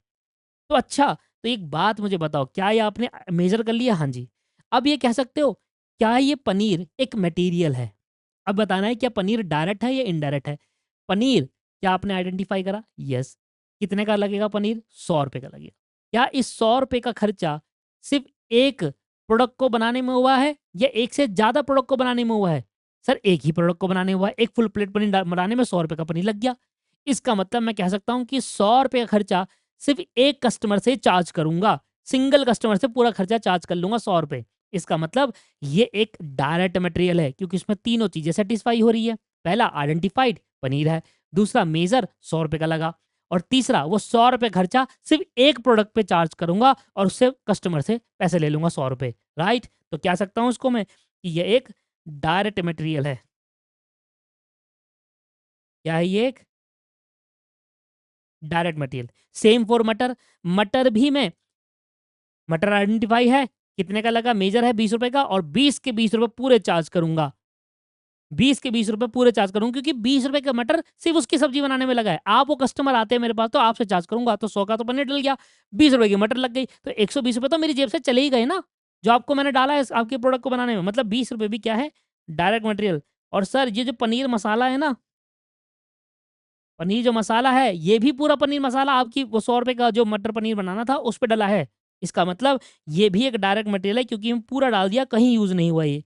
तो अच्छा, तो एक बात मुझे बताओ, क्या ये आपने मेज़र कर लिया? हाँ जी। अब ये कह सकते हो, क्या ये पनीर एक मटीरियल है? अब बताना है क्या पनीर डायरेक्ट है या इनडायरेक्ट है? पनीर क्या आपने आइडेंटिफ़ाई करा? यस। कितने का लगेगा पनीर? ₹100 का लगेगा। क्या इस ₹100 का खर्चा सिर्फ़ एक प्रोडक्ट को बनाने में हुआ है या एक से ज़्यादा प्रोडक्ट को बनाने में हुआ है? सर एक ही प्रोडक्ट को बनाने हुआ है, एक फुल प्लेट पनीर बनाने में ₹100 का पनीर लग गया। इसका मतलब मैं कह सकता हूँ कि ₹100 का खर्चा सिर्फ़ एक कस्टमर से चार्ज करूँगा। सिंगल कस्टमर से पूरा खर्चा चार्ज कर लूँगा ₹100। इसका मतलब ये एक डायरेक्ट मटेरियल है क्योंकि इसमें तीनों चीज़ें सैटिस्फाई हो रही है। पहला आइडेंटिफाइड पनीर है, दूसरा मेजर ₹100 का लगा और तीसरा वो ₹100 खर्चा सिर्फ़ एक प्रोडक्ट पे चार्ज करूँगा और उससे कस्टमर से पैसे ले लूँगा ₹100, राइट? तो कह सकता हूँ इसको मैं कि ये एक डायरेक्ट मटेरियल है। क्या है ये? एक डायरेक्ट मटेरियल। सेम फॉर मटर, मटर भी मैं मटर आइडेंटिफाई है, कितने का लगा? मेजर है ₹20 का और 20 के ₹20 पूरे चार्ज करूँगा। 20 के ₹20 पूरे चार्ज करूँगा क्योंकि ₹20 का मटर सिर्फ़ उसकी सब्ज़ी बनाने में लगा है। आप वो कस्टमर आते हैं मेरे पास तो आपसे चार्ज करूँगा, तो 100 का तो पनीर डल गया, ₹20 की मटर लग गई, तो ₹120 तो मेरी जेब से चले ही गए ना, जो आपको मैंने डाला है इस आपके प्रोडक्ट को बनाने में। मतलब ₹20 भी क्या है? Direct material. और सर ये जो पनीर मसाला है ना, पनीर जो मसाला है, ये भी पूरा पनीर मसाला आपकी वो ₹100 का जो मटर पनीर बनाना था, उस पे डला है। इसका मतलब ये भी एक डायरेक्ट मटेरियल है क्योंकि हम पूरा डाल दिया, कहीं यूज़ नहीं हुआ ये।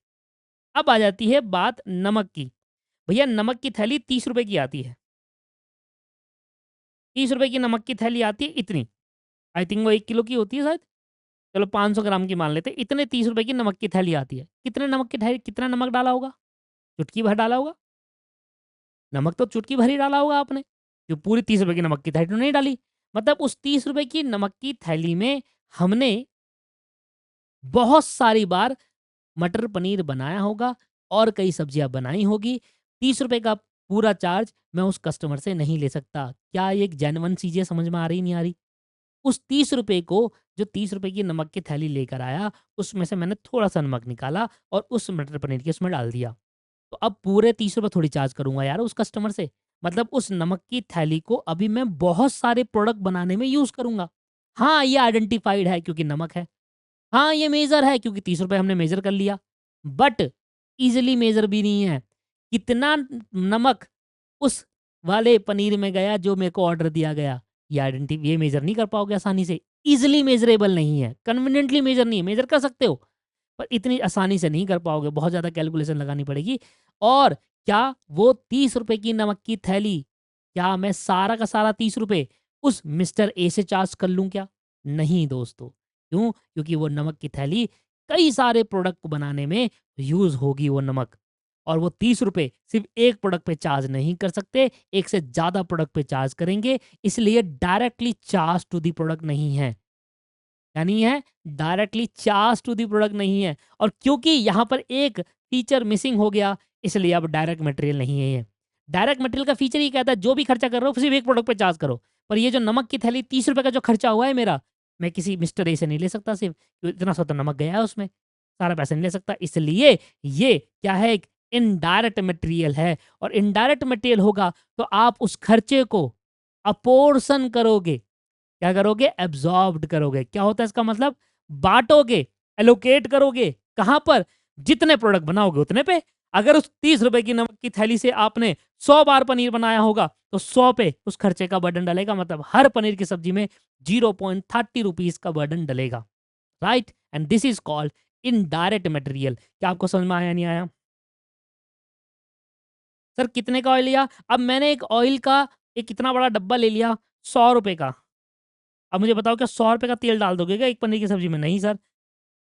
अब आ जाती है बात नमक की। भैया नमक की थैली ₹30 की आती है। ₹30 की नमक की थैली आती है इतनी। आई थिंक वो 1 किलो की होती है शायद। चलो 500 ग्राम की मान लेते हैं। इतने ₹30 की नमक की थैली आती है। कितने नमक की थैली कितना नमक डाला होगा? चुटकी भर डाला होगा? नमक तो चुटकी भर ही डाला होगा आपने। जो पूरी ₹30 की नमक की थैली तो नहीं डाली। मतलब उस 30 रुपए की नमक की थैली में हमने बहुत सारी बार मटर पनीर बनाया होगा और कई सब्जियाँ बनाई होगी। 30 रुपए का पूरा चार्ज मैं उस कस्टमर से नहीं ले सकता। क्या ये एक जेन्युइन चीज़ें समझ में आ रही, नहीं आ रही? उस 30 रुपए को, जो 30 रुपए की नमक की थैली लेकर आया, उसमें से मैंने थोड़ा-सा नमक निकाला और उस मटर पनीर के उसमें डाल दिया। तो अब पूरे 30 रुपए थोड़ी चार्ज करूँगा यार उस कस्टमर से। मतलब उस नमक की थैली को अभी मैं बहुत सारे प्रोडक्ट बनाने में यूज़ करूँगा। हाँ, ये आइडेंटिफाइड है क्योंकि नमक है। हाँ, ये मेजर है क्योंकि 30 रुपए हमने मेजर कर लिया। बट ईज़िली मेजर भी नहीं है। कितना नमक उस वाले पनीर में गया जो मेरे को ऑर्डर दिया गया, ये मेजर नहीं कर पाओगे आसानी से। ईज़िली मेजरेबल नहीं है, कन्वीनिएंटली मेजर नहीं है, मेजर कर सकते हो, पर इतनी आसानी से नहीं कर पाओगे, बहुत ज़्यादा कैलकुलेशन लगानी पड़ेगी। और क्या वो 30 रुपए की नमक की थैली, क्या मैं सारा का सारा 30 रुपए उस मिस्टर ए से चार्ज कर लूँ क्या? नहीं दोस्तों। क्यों? क्योंकि वो नमक की थैली कई सारे प्रोडक्ट को बनाने में यूज़ होगी वो नमक। और वो 30 रुपए सिर्फ़ एक प्रोडक्ट पे चार्ज नहीं कर सकते, एक से ज़्यादा प्रोडक्ट पे चार्ज करेंगे, इसलिए directly charge to the product नहीं है। क्या नहीं है? Directly charge to the product नहीं है। और क्योंकि यहाँ पर एक फीचर मिसिंग हो गया, इसलिए अब डायरेक्ट मटेरियल नहीं है ये। डायरेक्ट मटेरियल का फीचर ये कहता है जो भी खर्चा कर रहे हो सिर्फ़ एक प्रोडक्ट पे चार्ज करो। पर ये जो नमक की थैली 30 रुपए का जो खर्चा हुआ है मेरा, मैं किसी मिस्टर ए से नहीं ले सकता सिर्फ़, इतना सा तो नमक गया है उसमें, सारा पैसा नहीं ले सकता। इसलिए ये क्या है, एक इनडायरेक्ट मटेरियल है। और इनडायरेक्ट मटेरियल होगा तो आप उस खर्चे को अपोर्शन करोगे। क्या करोगे? एब्ज़ॉर्ब्ड करोगे। क्या होता है इसका मतलब? बाँटोगे, एलोकेट करोगे। कहाँ पर? जितने प्रोडक्ट बनाओगे उतने पे। अगर उस 30 रुपए की नमक की थैली से आपने 100 बार पनीर बनाया होगा, तो 100 पे उस खर्चे का बर्डन डलेगा, मतलब हर पनीर की सब्ज़ी में 0.30 रुपीज़ का बर्डन डलेगा, right? And this is called indirect material. क्या आपको समझ में आया, नहीं आया? सर कितने का ऑयल लिया? अब मैंने एक ऑयल का एक कितना बड़ा डब्बा ले लिया, ₹100 का। अब मुझे बताओ क्या ₹100 का तेल डाल दोगे क्या एक पनीर की सब्ज़ी में? नहीं सर।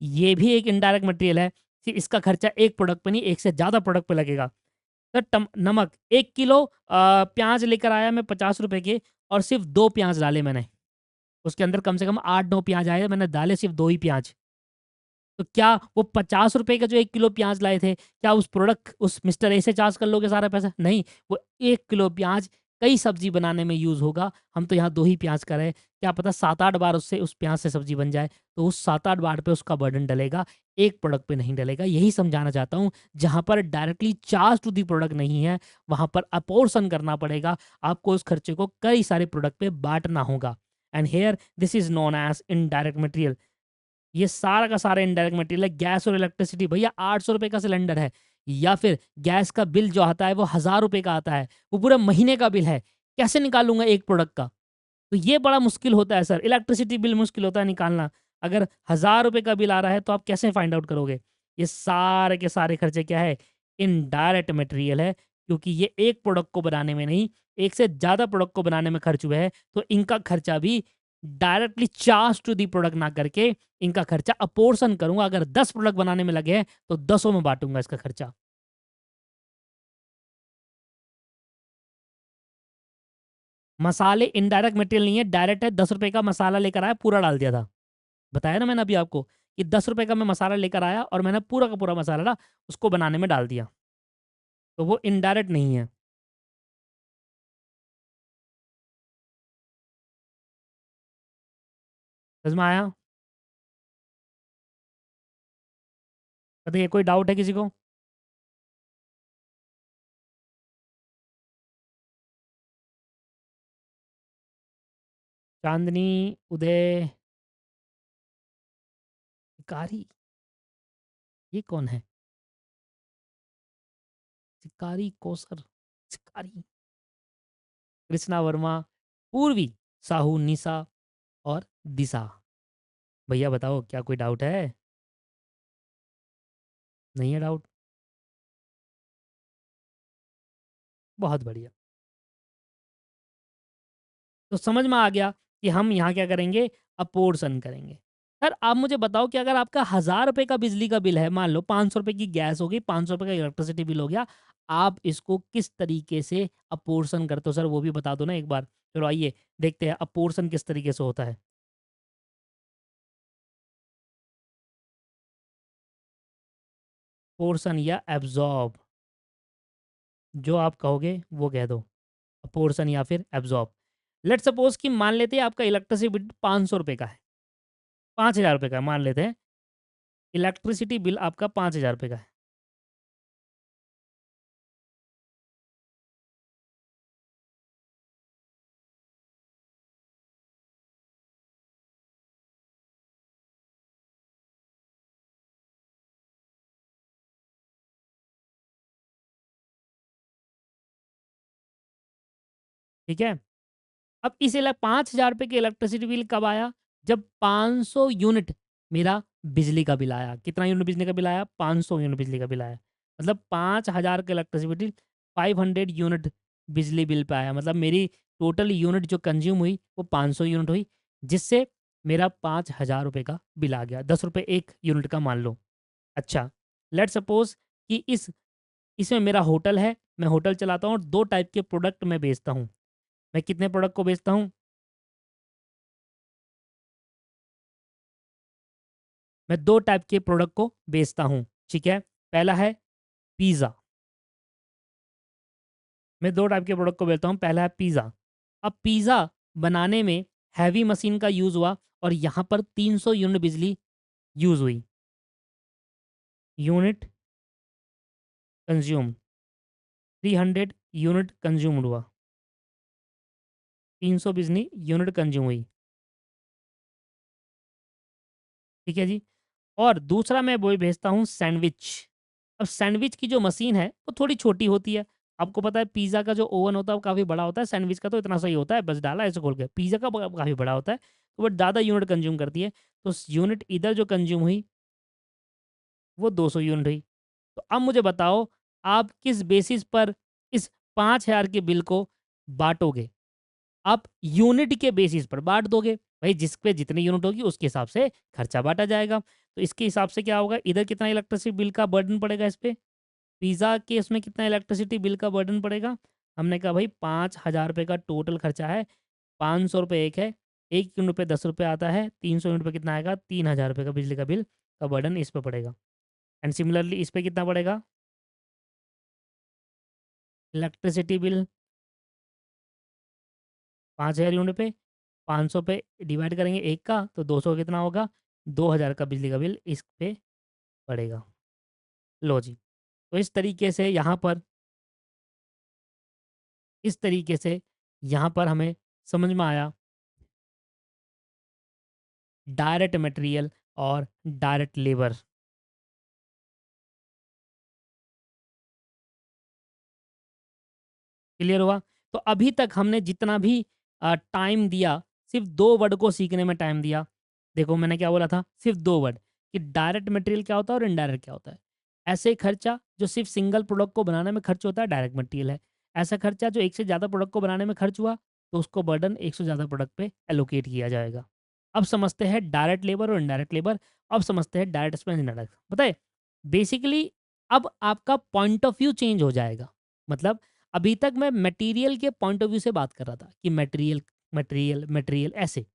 ये भी एक इनडायरेक्ट मटेरियल है। सिर्फ़ इसका खर्चा एक प्रोडक्ट पे नहीं, एक से ज़्यादा प्रोडक्ट पे लगेगा। सर नमक 1 किलो प्याज़ लेकर आया मैं ₹50 के, और सिर्फ़ 2 प्याज़ डाले मैंने। उसके अंदर कम से कम 8-9 प्याज़ आए, मैंने डाले सिर्फ़ 2 ही प्याज़। तो क्या वो ₹50 का जो 1 किलो प्याज़ लाए थे, क्या उस प्रोडक्ट उस मिस्टर ए से चार्ज कर लोगे सारा पैसा? नहीं, वो 1 किलो प्याज़ कई सब्ज़ी बनाने में यूज़ होगा। हम तो यहाँ 2 ही प्याज़ का रहे, क्या पता 7-8 बार उससे उस प्याज़ से सब्ज़ी बन जाए, तो उस 7-8 बार पे उसका बर्डन डलेगा, एक प्रोडक्ट पे नहीं डलेगा। यही समझाना चाहता हूँ, जहाँ पर directly charge to the product नहीं है, वहाँ पर अपोर्शन करना पड़ेगा। आपको उस खर्चे को कई सारे प्रोडक्ट पे बाँटना होगा। And here this is known as indirect material. ये सारा का सारा इनडायरेक्ट मटेरियल है। गैस और इलेक्ट्रिसिटी भैया ₹800 का सिलेंडर है, या फिर गैस का बिल जो आता है वो ₹1000 का आता है, वो पूरे महीने का बिल है। कैसे निकालूँगा एक प्रोडक्ट का? तो ये बड़ा मुश्किल होता है सर। इलेक्ट्रिसिटी बिल मुश्किल होता है निकालना। अगर ₹1000 का बिल आ रहा है तो आप कैसे फाइंड आउट करोगे? ये सारे के सारे खर्चे क्या है? इनडायरेक्ट मटेरियल है, क्योंकि ये एक प्रोडक्ट को बनाने में नहीं, एक से ज़्यादा प्रोडक्ट को बनाने में खर्च हुए हैं, तो इनका खर्चा भी directly charge to the product ना करके इनका खर्चा अपोर्शन करूँगा। अगर 10 प्रोडक्ट बनाने में लगे हैं, तो 10 में बाँटूँगा इसका खर्चा। मसाले इनडायरेक्ट मटेरियल नहीं है, डायरेक्ट है। ₹10 का मसाला लेकर आया, पूरा डाल दिया था। बताया ना मैंने अभी आपको कि ₹10 का मैं मसाला लेकर आया और मैंने पूरा का पूरा मसाला ना उसको बनाने में डाल दिया। तो वो इनडायरेक्ट नहीं है। समझ में आया? बताइए, कोई डाउट है किसी को? चांदनी, उदय, शिकारी, ये कौन है? शिकारी कौसर, शिकारी, कृष्णा वर्मा, पूर्वी, साहू, निशा और दिशा। भैया बताओ क्या कोई डाउट है? नहीं है डाउट? बहुत बढ़िया। तो समझ में आ गया कि हम यहाँ क्या करेंगे, अपोर्शन करेंगे। सर आप मुझे बताओ कि अगर आपका ₹1000 का बिजली का बिल है, मान लो ₹500 की गैस हो गई, ₹500 का इलेक्ट्रिसिटी बिल हो गया, आप इसको किस तरीके से अपोर्शन करते हो सर, वो भी बता दो ना एक बार। चलो आइए देखते हैं अपोर्शन किस तरीके से होता है। पोर्शन या एब्जॉर्ब, जो आप कहोगे वो कह दो। पोर्शन या फिर एब्जॉर्ब। लेट्स सपोज कि मान लेते हैं आपका इलेक्ट्रिसिटी बिल 500 रुपए का है, 5000 रुपए का है, मान लेते हैं इलेक्ट्रिसिटी बिल आपका 5000 रुपए का है। ठीक है। अब इस 5000 रुपए के इलेक्ट्रिसिटी बिल कब आया? जब 500 यूनिट मेरा बिजली का बिल आया। कितना यूनिट बिजली का बिल आया? 500 यूनिट बिजली का बिल आया। मतलब 5000 का इलेक्ट्रिसिटी बिल 500 यूनिट बिजली बिल पे आया। मतलब मेरी टोटल यूनिट जो कंज्यूम हुई वो 500 यूनिट हुई, जिससे मेरा 5000 रुपए का बिल आ गया। 10 रुपए एक यूनिट का मान लो। अच्छा, लेट्स सपोज कि इसमें मेरा होटल है, मैं होटल चलाता हूँ और 2 टाइप के प्रोडक्ट मैं बेचता हूँ। मैं कितने प्रोडक्ट को बेचता हूँ? मैं 2 टाइप के प्रोडक्ट को बेचता हूँ, ठीक है? पहला है पिज़्ज़ा। मैं 2 टाइप के प्रोडक्ट को बेचता हूँ, पहला है पिज़्ज़ा। अब पिज़्ज़ा बनाने में हेवी मशीन का यूज़ हुआ और यहाँ पर 300 यूनिट बिजली यूज़ हुई। यूनिट कंज़्यूम्ड, 300 यूनिट कंज़्यूम्ड हुआ। 300 बिजली यूनिट कंज़्यूम हुई, ठीक है जी? और दूसरा मैं वो भेजता हूँ सैंडविच। अब सैंडविच की जो मशीन है वो थोड़ी छोटी होती है। आपको पता है पिज़्ज़ा का जो ओवन होता है वो काफ़ी बड़ा होता है, सैंडविच का तो इतना सही होता है, बस डाला ऐसे खोल के। पिज़्ज़ा का काफ़ी बड़ा होता है, तो वो ज़्यादा यूनिट कंज़्यूम करती है। तो यूनिट इधर जो कंज़्यूम हुई वो 200 यूनिट हुई। तो अब मुझे बताओ आप किस बेसिस पर इस 5000 के बिल को बाँटोगे? आप यूनिट के बेसिस पर बाँट दोगे। भाई जिस पे जितनी यूनिट होगी उसके हिसाब से खर्चा बाँटा जाएगा। तो इसके हिसाब से क्या होगा, इधर कितना इलेक्ट्रिसिटी बिल का बर्डन पड़ेगा इस पे? पिज़्ज़ा के उसमें कितना इलेक्ट्रिसिटी बिल का बर्डन पड़ेगा? हमने कहा भाई 5000 रुपए का टोटल खर्चा है, 500 रुपए एक है, 1 यूनिट पे 10 रुपए आता है, 300 यूनिट पे कितना आएगा? 3000 रुपए का बिजली का बिल का बर्डन इस पे पड़ेगा। एंड सिमिलरली इस पे कितना पड़ेगा? इलेक्ट्रिसिटी बिल 5000 यूनिट पे 500 पे डिवाइड करेंगे 1 का तो 200 कितना होगा? 2000 का बिजली का बिल इस पे पड़ेगा। लो जी। तो इस तरीके से यहाँ पर हमें समझ में आया डायरेक्ट मटेरियल और डायरेक्ट लेबर। क्लियर हुआ? तो अभी तक हमने जितना भी टाइम दिया, सिर्फ़ 2 वर्ड को सीखने में टाइम दिया। देखो मैंने क्या बोला था? सिर्फ़ 2 वर्ड कि डायरेक्ट मटेरियल क्या होता है और इनडायरेक्ट क्या होता है। ऐसे खर्चा जो सिर्फ़ सिंगल प्रोडक्ट को बनाने में खर्च होता है, डायरेक्ट मटेरियल है। ऐसा खर्चा जो एक से ज़्यादा प्रोडक्ट को बनाने में खर्च हुआ, तो उसको बर्डन एक से ज़्यादा प्रोडक्ट पे एलोकेट किया जाएगा। अब समझते हैं डायरेक्ट लेबर और इनडायरेक्ट लेबर। अब समझते हैं डायरेक्ट एक्सपेंस, इनडायरेक्ट। पता है बेसिकली अब आपका पॉइंट ऑफ व्यू चेंज हो जाएगा। मतलब अभी तक मैं मटेरियल के पॉइंट ऑफ व्यू से बात कर रहा था कि मटेरियल मटेरियल मटेरियल ऐसे।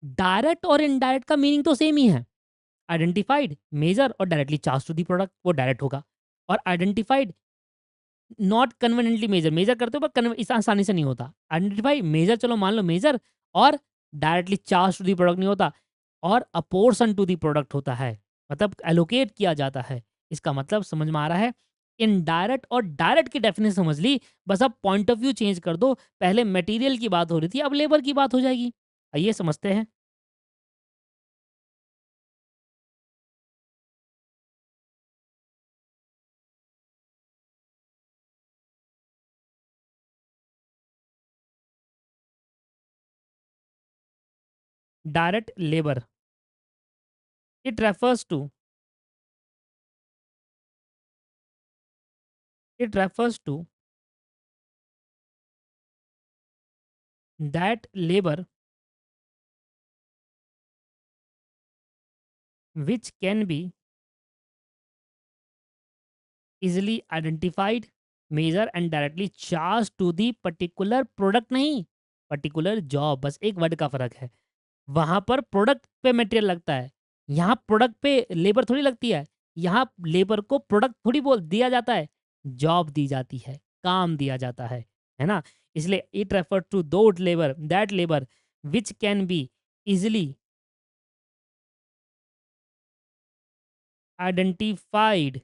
डायरेक्ट और इनडायरेक्ट का मीनिंग तो सेम ही है। आइडेंटिफाइड, मेजर और directly charge to the product वो डायरेक्ट होगा। और identified not conveniently measure, measure करते हो पर इस आसानी से नहीं होता। आइडेंटिफाई मेजर, चलो मान लो मेजर, और directly charge to the product नहीं होता। और अपोर्शन टू दी प्रोडक्ट होता है, मतलब एलोकेट किया जाता है। इसका मतलब समझ में आ रहा है? इनडायरेक्ट और डायरेक्ट की डेफिनेशन समझ ली, बस अब पॉइंट ऑफ व्यू चेंज कर दो। पहले मटेरियल की बात हो रही थी, अब लेबर की बात हो जाएगी। आइए समझते हैं। Direct labour, it refers to it refers to that labour which can be easily identified measure and directly charge to the particular product नहीं, पर्टिकुलर जॉब, बस एक वर्ड का फ़र्क है। वहाँ पर प्रोडक्ट पे मटेरियल लगता है, यहाँ प्रोडक्ट पे लेबर थोड़ी लगती है। यहाँ लेबर को प्रोडक्ट थोड़ी बोल दिया जाता है, जॉब दी जाती है, काम दिया जाता है ना? इसलिए it refer to those labour that labour which can be easily identified,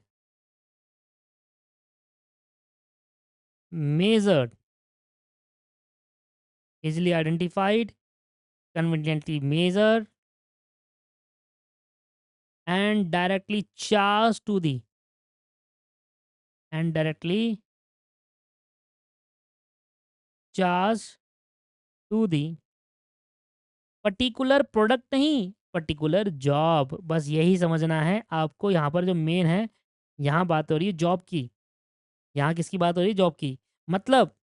measured, easily identified, conveniently measured and directly charge to the and directly charge to the particular product नहीं, पर्टिकुलर जॉब। बस यही समझना है आपको। यहाँ पर जो main है, यहाँ बात हो रही है जॉब की। यहाँ किसकी बात हो रही है? जॉब की। मतलब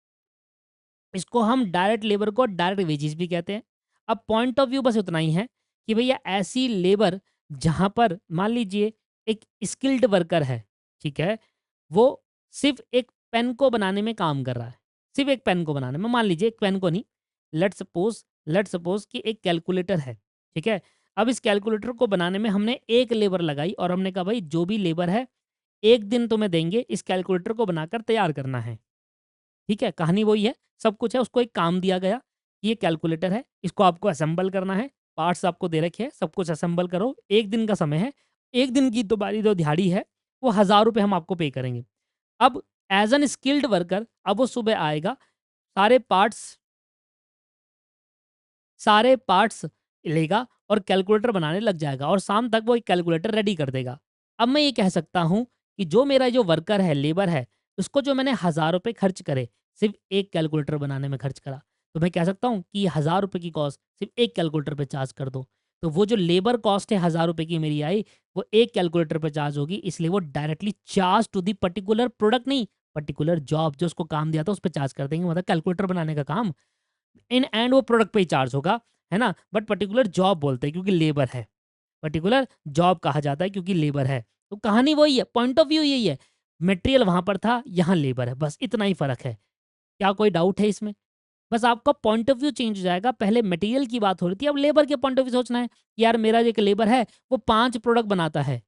इसको हम डायरेक्ट लेबर को डायरेक्ट वेजेस भी कहते हैं। अब पॉइंट ऑफ व्यू बस उतना ही है कि भैया ऐसी लेबर जहाँ पर मान लीजिए एक स्किल्ड वर्कर है, ठीक है? वो सिर्फ़ एक पेन को बनाने में काम कर रहा है। सिर्फ़ एक पेन को बनाने में, मान लीजिए एक पेन को नहीं, लेट्स सपोज़ कि एक कैलकुलेटर है, ठीक है? अब इस कैलकुलेटर को बनाने में हमने एक लेबर लगाई और हमने कहा भाई जो भी लेबर है, 1 दिन तुम्हें देंगे इस कैलकुलेटर को बनाकर तैयार करना है। ठीक है? कहानी वही है, सब कुछ है, उसको एक काम दिया गया, ये कैलकुलेटर है, इसको आपको असेंबल करना है, पार्ट्स आपको दे रखे हैं, सब कुछ असेंबल करो, 1 दिन का समय है, 1 दिन की तुम्हारी जो दिहाड़ी है, वो ₹1000 हम आपको पे करेंगे। अब एज़ एन स्किल्ड वर्कर अब वो सुबह आएगा, सारे पार्ट्स सारे पार्ट्स लेगा और कैलकुलेटर बनाने लग जाएगा और शाम तक वो एक कैलकुलेटर रेडी कर देगा। अब मैं ये कह सकता हूँ कि जो मेरा जो वर्कर है, लेबर है, उसको जो मैंने ₹1000 खर्च करे, सिर्फ़ एक कैलकुलेटर बनाने में खर्च करा, तो मैं कह सकता हूँ कि ये ₹1000 की कॉस्ट सिर्फ़ एक कैलकुलेटर पे चार्ज कर दो। तो वो जो लेबर कॉस्ट है ₹1000 की मेरी आई, वो एक कैलकुलेटर पे चार्ज होगी, इसलिए वो directly charge to the particular product नहीं, पर्टिकुलर जॉब जो उसको काम दिया था, उस पे चार्ज कर देंगे, मतलब कैलकुलेटर बनाने का काम। इन एंड वो प्रोडक्ट पे ही चार्ज होगा, है ना? बट पर्टिकुलर जॉब बोलते हैं क्योंकि लेबर है। पर्टिकुलर जॉब कहा जाता है क्योंकि लेबर है। तो कहानी वही है, पॉइंट ऑफ व्यू यही है। मटेरियल वहाँ पर था, यहाँ लेबर है, बस इतना ही फ़र्क है। क्या कोई डाउट है इसमें? बस आपका पॉइंट ऑफ व्यू चेंज हो जाएगा। पहले मटेरियल की बात हो रही थी, अब लेबर के पॉइंट ऑफ व्यू सोचना है। कि यार मेरा जो एक लेबर है, वो 5 प्रोडक्ट बनाता है।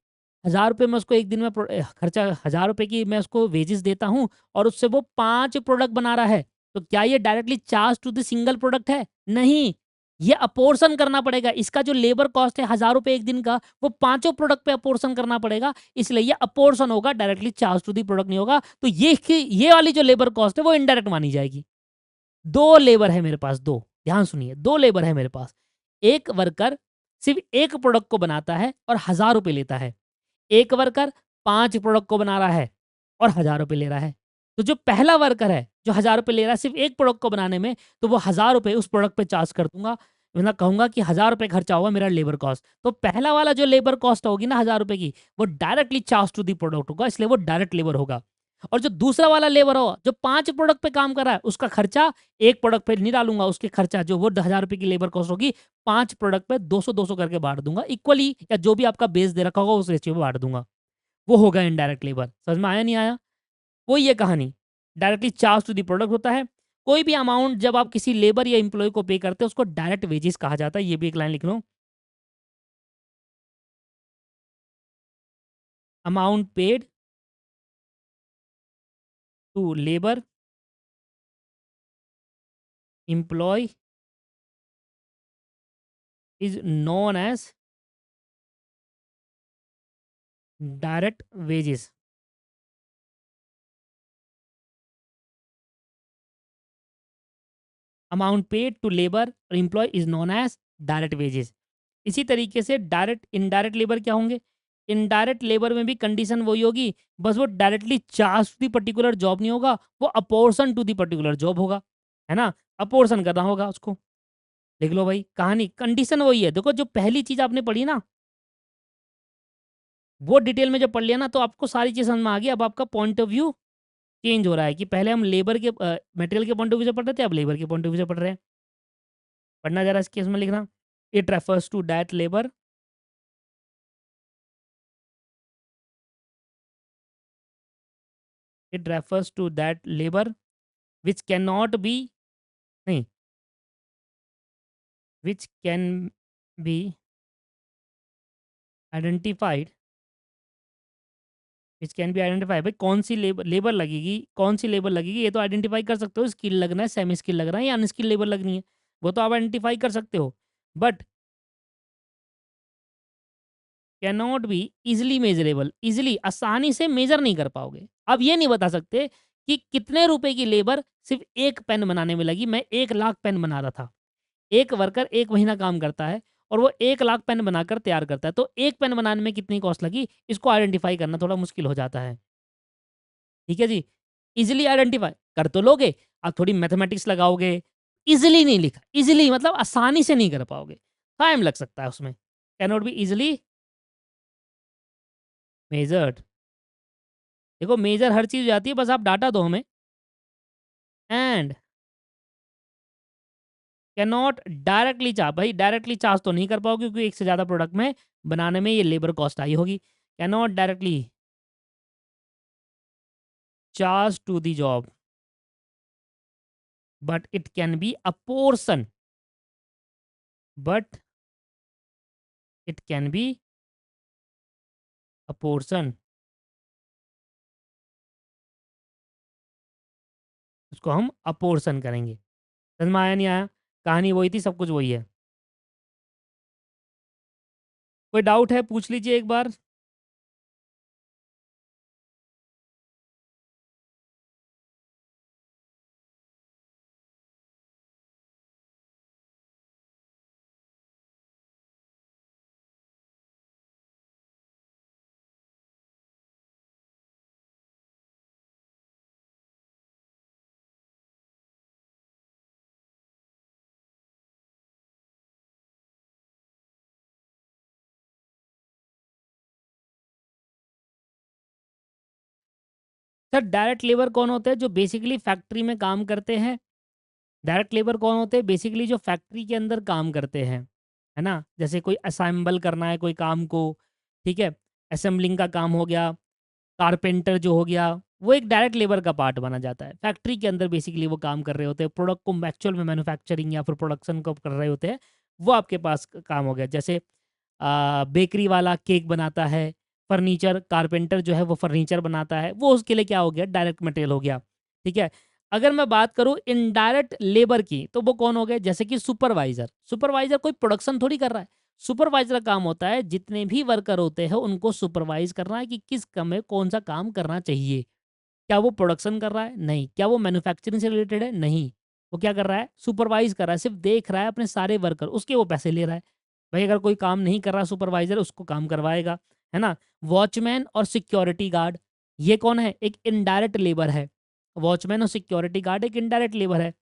₹1000 मैं उसको 1 दिन में खर्चा ₹1000 की मैं उसको वेजेस देता हूँ और उससे वो 5 प्रोडक्ट बना रहा है। तो क्या ये directly charge to the single product है? नहीं। ये अपोर्शन करना पड़ेगा। इसका जो लेबर कॉस्ट है ₹1000 1 दिन का, वो पाँचों प्रोडक्ट पे अपोर्शन करना पड़ेगा। इसलिए ये अपोर्शन होगा, directly charge to the product नहीं होगा। तो ये वाली जो लेबर कॉस्ट है, वो इनडायरेक्ट मानी जाएगी। 2 लेबर है मेरे पास, 2 ध्यान सुनिए, 2 लेबर है मेरे पास। एक वर्कर सिर्फ़ 1 प्रोडक्ट को बनाता है और ₹1000 लेता है। एक वर्कर 5 प्रोडक्ट को बना रहा है और ₹1000 ले रहा है। तो जो पहला वर्कर है, जो ₹1000 ले रहा है सिर्फ़ एक प्रोडक्ट को बनाने में, तो वो ₹1000 उस प्रोडक्ट पे चार्ज कर दूँगा। मतलब कहूँगा कि ₹1000 खर्चा होगा मेरा लेबर कॉस्ट। तो पहला वाला जो लेबर कॉस्ट होगी ना ₹1000 की, वो directly charge to the product होगा, इसलिए वो डायरेक्ट लेबर होगा। और जो दूसरा वाला लेबर होगा, जो 5 प्रोडक्ट पे काम कर रहा है, उसका खर्चा एक प्रोडक्ट पे नहीं डालूँगा, उसके खर्चा जो वो ₹1000 की लेबर कॉस्ट होगी, 5 प्रोडक्ट पे 200-200 करके बाँट दूँगा इक्वली, या जो भी आपका बेस दे रखा होगा उस रेशियो में बाँट दूँगा। वो होगा इनडायरेक्ट लेबर। समझ में आया नहीं आया? वही है कहानी। Directly charge to the product होता है। कोई भी अमाउंट जब आप किसी लेबर या एम्प्लॉयी को पे करते हो, उसको डायरेक्ट वेजेस कहा जाता है। ये भी एक लाइन लिख लो। Amount paid to labour employee is known as direct wages. Amount paid to labour और employ is known as direct wages. इसी तरीके से डायरेक्ट इनडायरेक्ट लेबर क्या होंगे? इनडायरेक्ट लेबर में भी कंडीशन वही होगी, बस वो directly charge to the particular job नहीं होगा, वो apportion to the particular job होगा, है ना? अपोर्शन करना होगा उसको। लिख लो भाई, कहानी कंडीशन वही है। देखो जो पहली चीज़ आपने पढ़ी ना, वो डिटेल में जब पढ़ लिया ना, तो आपको सारी चीज़ समझ में आ गई। अब आपका पॉइंट ऑफ व्यू चेंज हो रहा है कि पहले हम लेबर के मटेरियल के पॉइंट ऑफ व्यू से पढ़ रहे थे, अब लेबर के पॉइंट ऑफ व्यू से पढ़ रहे हैं। पढ़ना ज़रा इस केस में लिखना। It refers to that labour it refers to that labour which can not be, नहीं, which can be identified, which can be identified. भाई कौन सी लेबर लेबर लगेगी, कौन सी लेबर लगेगी, ये तो आइडेंटिफाई कर सकते हो, स्किल लगना है, सेमी स्किल लग रहा है या अनस्किल लेबर लगनी है, वो तो आप आइडेंटिफाई कर सकते हो। But can not be easily measurable, easily आसानी से मेजर नहीं कर पाओगे। आप ये नहीं बता सकते कि कितने रुपए की लेबर सिर्फ एक पेन बनाने में लगी। मैं 1 लाख पेन बना रहा था, एक वर्कर 1 महीना काम करता है और वो 1 लाख पेन बनाकर तैयार करता है, तो एक पेन बनाने में कितनी कॉस्ट लगी, इसको आइडेंटिफाई करना थोड़ा मुश्किल हो जाता है। ठीक है जी, इजिली आइडेंटिफाई कर तो लोगे, आप थोड़ी मैथमेटिक्स लगाओगे, इजिली नहीं लिखा, इजिली मतलब आसानी से नहीं कर पाओगे, टाइम लग सकता है उसमें। Can not be easily measured. देखो मेजर हर चीज़ हो जाती है, बस आप डाटा दो हमें। And can not directly charge, भाई डायरेक्टली चार्ज तो नहीं कर पाओगे क्योंकि एक से ज़्यादा प्रोडक्ट में बनाने में ये लेबर कॉस्ट आई होगी। Can not directly charge to the job, but it can be apportion, but it can be apportion, उसको हम अपोर्सन करेंगे। समझ में आया नहीं आया? कहानी वही थी, सब कुछ वही है। कोई डाउट है पूछ लीजिए एक बार। सर डायरेक्ट लेबर कौन होते हैं? जो बेसिकली फैक्ट्री में काम करते हैं। डायरेक्ट लेबर कौन होते हैं? बेसिकली जो फैक्ट्री के अंदर काम करते हैं, है ना? जैसे कोई असेंबल करना है कोई काम को, ठीक है? असेंबलिंग का काम हो गया, कारपेंटर जो हो गया, वो एक डायरेक्ट लेबर का पार्ट माना जाता है। फैक्ट्री के अंदर बेसिकली वो काम कर रहे होते हैं, प्रोडक्ट को एक्चुअल में मैन्युफैक्चरिंग या फिर प्रोडक्शन को कर रहे होते हैं, वो आपके पास काम हो गया। जैसे बेकरी वाला केक बनाता है, फर्नीचर कारपेंटर जो है वो फर्नीचर बनाता है, वो उसके लिए क्या हो गया? डायरेक्ट मटेरियल हो गया, ठीक है? अगर मैं बात करूँ इनडायरेक्ट लेबर की, तो वो कौन हो गए? जैसे कि सुपरवाइजर। सुपरवाइजर कोई प्रोडक्शन थोड़ी कर रहा है। सुपरवाइजर का काम होता है जितने भी वर्कर होते हैं उनको सुपरवाइज करना है कि किस समय कौन सा काम करना चाहिए। क्या वो प्रोडक्शन कर रहा है? नहीं। क्या वो मैन्युफैक्चरिंग से रिलेटेड है? नहीं। वो क्या कर रहा है? सुपरवाइज कर रहा है, सिर्फ देख रहा है अपने सारे वर्कर, उसके वो पैसे ले रहा है। भाई अगर कोई काम नहीं कर रहा सुपरवाइजर, उसको काम करवाएगा, है ना? वॉचमैन और सिक्योरिटी गार्ड, ये कौन है? एक इनडायरेक्ट लेबर है। वॉचमैन और सिक्योरिटी गार्ड एक इनडायरेक्ट लेबर है,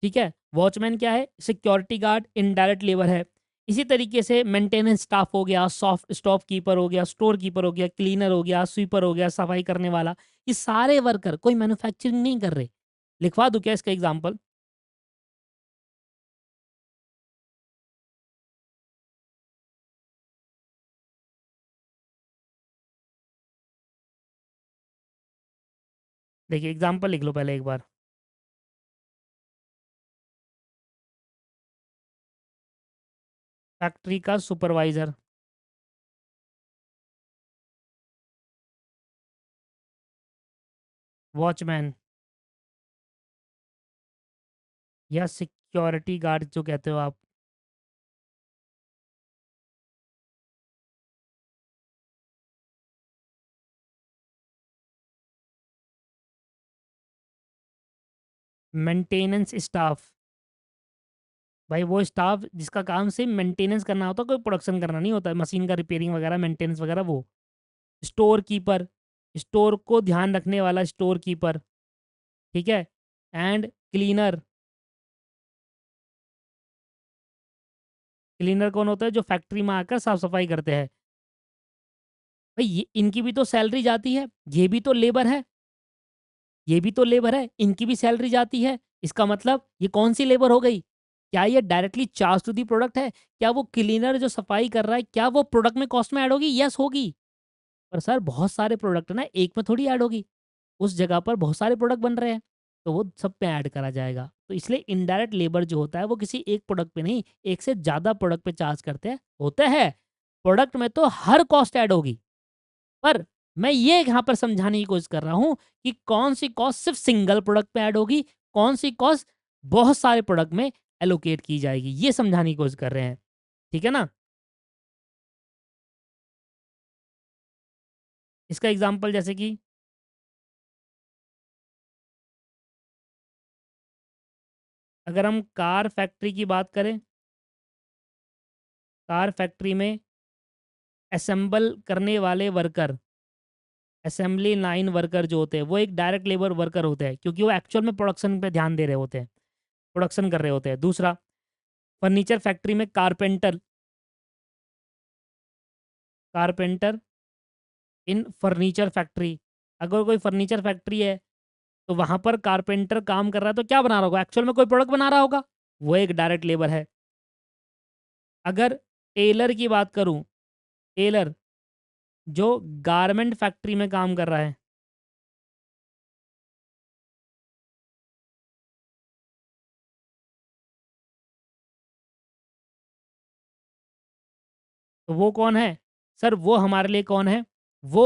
ठीक है? वॉचमैन क्या है? सिक्योरिटी गार्ड इनडायरेक्ट लेबर है। इसी तरीके से मेंटेनेंस स्टाफ हो गया, सॉफ्ट स्टॉप कीपर हो गया, स्टोर कीपर हो गया, क्लीनर हो गया, स्वीपर हो गया, सफाई करने वाला, ये सारे वर्कर कोई मैन्युफैक्चरिंग नहीं कर रहे। लिखवा दूं क्या इसका एग्जाम्पल? देखिए एग्जाम्पल लिख लो पहले एक बार। फैक्ट्री का सुपरवाइजर, वॉचमैन या सिक्योरिटी गार्ड जो कहते हो आप। मेंटेनेंस स्टाफ, भाई वो स्टाफ जिसका काम सिर्फ मेंटेनेंस करना होता है, कोई प्रोडक्शन करना नहीं होता है, मशीन का रिपेयरिंग वगैरह, मेंटेनेंस वगैरह वो। स्टोर कीपर, स्टोर को ध्यान रखने वाला स्टोर कीपर, ठीक है? एंड क्लीनर, क्लीनर कौन होता है? जो फैक्ट्री में आकर साफ सफाई करते हैं। भाई ये इनकी भी तो सैलरी जाती है, ये भी तो लेबर है, ये भी तो लेबर है, इनकी भी सैलरी जाती है। इसका मतलब ये कौन सी लेबर हो गई? क्या ये directly charge to the product है? क्या वो क्लीनर जो सफाई कर रहा है, क्या वो प्रोडक्ट में कॉस्ट में ऐड होगी? यस होगी। पर सर बहुत सारे प्रोडक्ट ना एक में थोड़ी ऐड होगी, उस जगह पर बहुत सारे प्रोडक्ट बन रहे हैं, तो वो सब पे ऐड करा जाएगा। तो इसलिए इनडायरेक्ट लेबर जो होता है वो किसी एक प्रोडक्ट पे नहीं, एक से ज़्यादा प्रोडक्ट पे चार्ज करते हैं। होते हैं, प्रोडक्ट में तो हर कॉस्ट ऐड होगी, पर मैं ये यहाँ पर समझाने की कोशिश कर रहा हूँ कि कौन-सी कॉस्ट सिर्फ़ सिंगल प्रोडक्ट पे ऐड होगी, कौन-सी कॉस्ट बहुत सारे प्रोडक्ट में एलोकेट की जाएगी, ये समझाने की कोशिश कर रहे हैं। ठीक है ना? इसका एग्ज़ाम्पल जैसे कि अगर हम कार फैक्ट्री की बात करें, कार फैक्ट्री में असेंबल करने वाले वर्कर, असेंबली लाइन वर्कर जो होते हैं, वो एक डायरेक्ट लेबर वर्कर होते हैं क्योंकि वो एक्चुअल में प्रोडक्शन पे ध्यान दे रहे होते हैं, प्रोडक्शन कर रहे होते हैं। दूसरा, फर्नीचर फैक्ट्री में कारपेंटर, कारपेंटर इन फर्नीचर फैक्ट्री, अगर कोई फर्नीचर फैक्ट्री है, तो वहाँ पर कारपेंटर काम कर रहा है तो क्या बना रहा होगा? एक्चुअल में कोई प्रोडक्ट बना रहा होगा, वो एक डायरेक्ट लेबर है। अगर टेलर की बात करूँ, टेलर जो गारमेंट फैक्ट्री में काम कर रहा है, तो वो कौन है? सर वो हमारे लिए कौन है? वो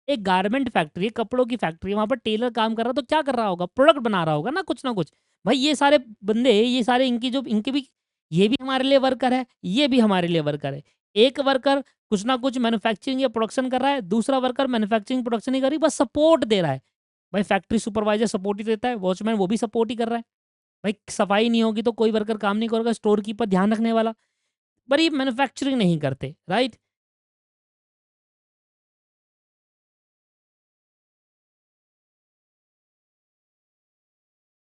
एक गारमेंट फैक्ट्री है, कपड़ों की फैक्ट्री है, वहाँ पर टेलर काम कर रहा है तो क्या कर रहा होगा? प्रोडक्ट बना रहा होगा ना कुछ ना कुछ। भाई ये सारे बंदे, ये सारे इनकी जो इनके भी, ये भी हमारे लिए वर्कर है, ये भी हमारे लिए वर्कर है। एक वर्कर कुछ ना कुछ मैन्युफैक्चरिंग या प्रोडक्शन कर रहा है, दूसरा वर्कर मैन्युफैक्चरिंग प्रोडक्शन नहीं कर रही, बस सपोर्ट दे रहा है। भाई फैक्ट्री सुपरवाइज़र सपोर्ट ही देता है, वॉचमैन वो भी सपोर्ट ही कर रहा है। भाई सफाई नहीं होगी तो कोई वर्कर काम नहीं करेगा, स्टोर कीपर ध्यान रखने वाला, पर ये मैन्युफैक्चरिंग नहीं करते, राइट?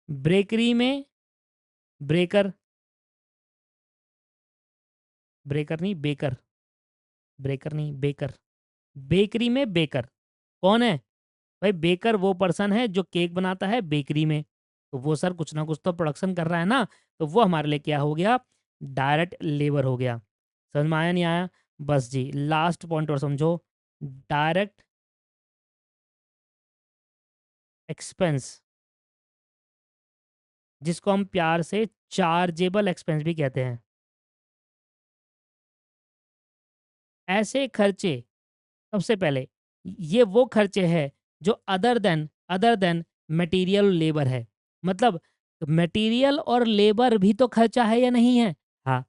ब्रेकरी में ब्रेकर, ब्रेकर नहीं बेकर, ब्रेकर नहीं बेकर, बेकरी में बेकर कौन है? भाई बेकर वो पर्सन है जो केक बनाता है बेकरी में, तो वो सर कुछ ना कुछ तो प्रोडक्शन कर रहा है ना, तो वो हमारे लिए क्या हो गया? डायरेक्ट लेबर हो गया। समझ में आया नहीं आया? बस जी, लास्ट पॉइंट और समझो, डायरेक्ट एक्सपेंस, जिसको हम प्यार से चार्जेबल एक्सपेंस भी कहते हैं। ऐसे खर्चे, सबसे पहले ये वो खर्चे हैं जो अदर देन मटेरियल लेबर है। मतलब मटेरियल और लेबर भी तो खर्चा है या नहीं है? हाँ,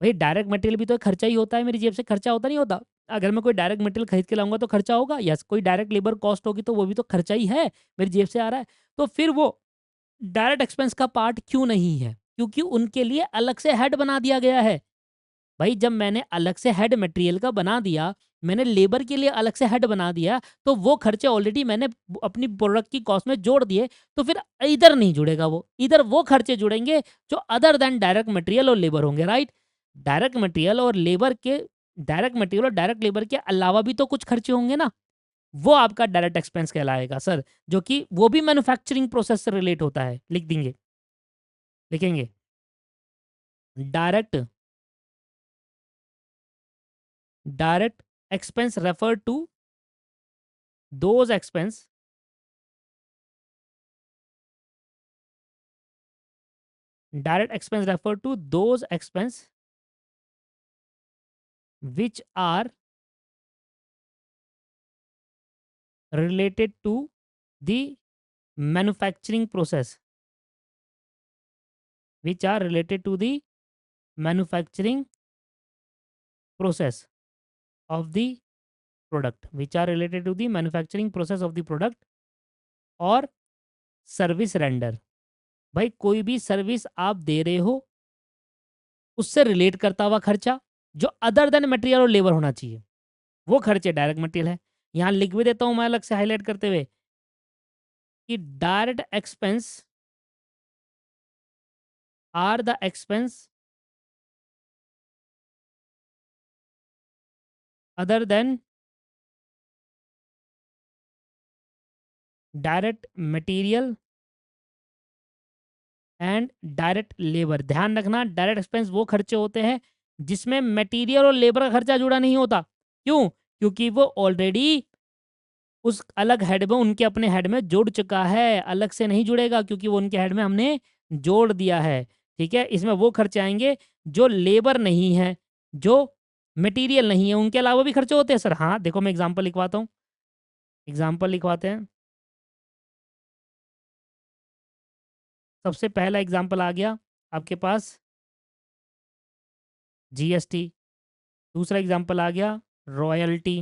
भाई डायरेक्ट मटेरियल भी तो एक खर्चा ही होता है, मेरी जेब से खर्चा होता नहीं होता? अगर मैं कोई डायरेक्ट मटेरियल खरीद के लाऊँगा तो खर्चा होगा, यस, कोई डायरेक्ट लेबर कॉस्ट होगी तो वो भी तो खर्चा ही है, मेरी जेब से आ रहा है। तो फिर वो डायरेक्ट एक्सपेंस का पार्ट क्यों नहीं है? क्योंकि उनके लिए अलग से हेड बना दिया गया है। भाई जब मैंने अलग से हेड मटेरियल का बना दिया, मैंने लेबर के लिए अलग से हेड बना दिया, तो वो खर्चे ऑलरेडी मैंने अपनी प्रोडक्ट की कॉस्ट में जोड़ दिए, तो फिर इधर नहीं जुड़ेगा वो, इधर वो खर्चे जुड़ेंगे जो अदर देन डायरेक्ट मटेरियल और लेबर होंगे, राइट? डायरेक्ट मटेरियल और लेबर के, डायरेक्ट मटेरियल और डायरेक्ट लेबर के अलावा भी तो कुछ खर्चे होंगे ना, वो आपका डायरेक्ट एक्सपेंस कहलाएगा सर, जो कि वो भी मैन्युफैक्चरिंग प्रोसेस से रिलेट होता है। लिख देंगे, लिखेंगे, direct, direct expense refer to those expense, direct expense refer to those expense which are related to the manufacturing process, which are related to the manufacturing process of the product, which are related to the manufacturing process of the product, और service render. भाई कोई भी service आप दे रहे हो, उससे relate करता हुआ खर्चा जो अदर देन मटेरियल और लेबर होना चाहिए, वो खर्चे डायरेक्ट मटेरियल है। यहाँ लिख भी देता हूँ मैं अलग से हाईलाइट करते हुए कि direct expense are the expense other than direct material and direct labour. ध्यान रखना, डायरेक्ट एक्सपेंस वो खर्चे होते हैं जिसमें मटेरियल और लेबर का खर्चा जुड़ा नहीं होता। क्यों? क्योंकि वो ऑलरेडी उस अलग हेड में उनके अपने हेड में जुड़ चुका है, अलग से नहीं जुड़ेगा क्योंकि वो उनके हेड में हमने जोड़ दिया है। ठीक है, इसमें वो खर्चे आएंगे जो लेबर नहीं है, जो मटेरियल नहीं है, उनके अलावा भी खर्चे होते हैं सर। हाँ देखो, मैं एग्जांपल लिखवाता हूँ, एग्जांपल लिखवाते हैं। सबसे पहला एग्जांपल आ गया आपके पास जीएसटी। दूसरा एग्जांपल आ गया रॉयल्टी।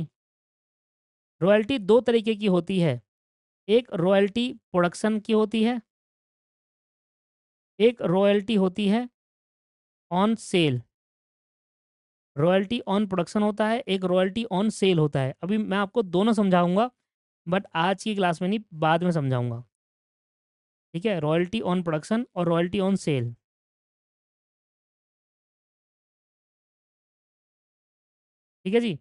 रॉयल्टी दो तरीके की होती है, एक रॉयल्टी प्रोडक्शन की होती है, एक रॉयल्टी होती है on sale. Royalty on production होता है, एक रॉयल्टी ऑन सेल होता है। अभी मैं आपको दोनों समझाऊंगा, बट आज की क्लास में नहीं, बाद में समझाऊंगा। ठीक है, रॉयल्टी ऑन प्रोडक्शन और रॉयल्टी ऑन सेल। ठीक है जी।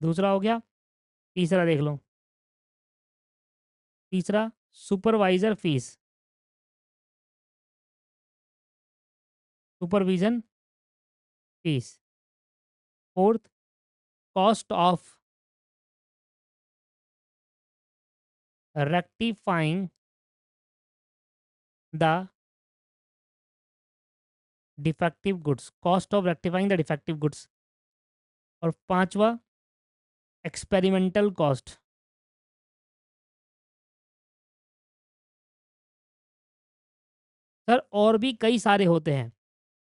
दूसरा हो गया। तीसरा देख लो। तीसरा supervisor fees, supervision fees. Fourth cost of rectifying the defective goods, cost of rectifying the defective goods. और पांचवा एक्सपेरिमेंटल कॉस्ट। सर और भी कई सारे होते हैं।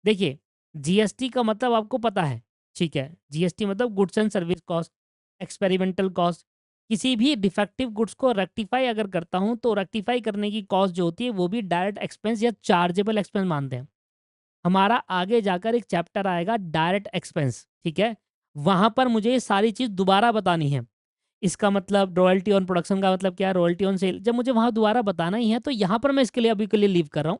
देखिए, जीएसटी का मतलब आपको पता है, ठीक है, जीएसटी मतलब goods and service cost, experimental cost. किसी भी डिफेक्टिव गुड्स को रेक्टिफाई अगर करता हूं तो रेक्टिफाई करने की कॉस्ट जो होती है वो भी डायरेक्ट एक्सपेंस या चार्जेबल एक्सपेंस मानते हैं। हमारा आगे जाकर एक चैप्टर आएगा डायरेक्ट एक्सपेंस, ठीक है, वहां पर मुझे ये सारी चीज दोबारा बतानी है। इसका मतलब रॉयल्टी ऑन प्रोडक्शन का मतलब क्या है, रॉयल्टी ऑन सेल, जब मुझे वहां दोबारा बताना ही है तो यहाँ पर मैं इसके लिए अभी के लिए लीव कर रहा हूँ।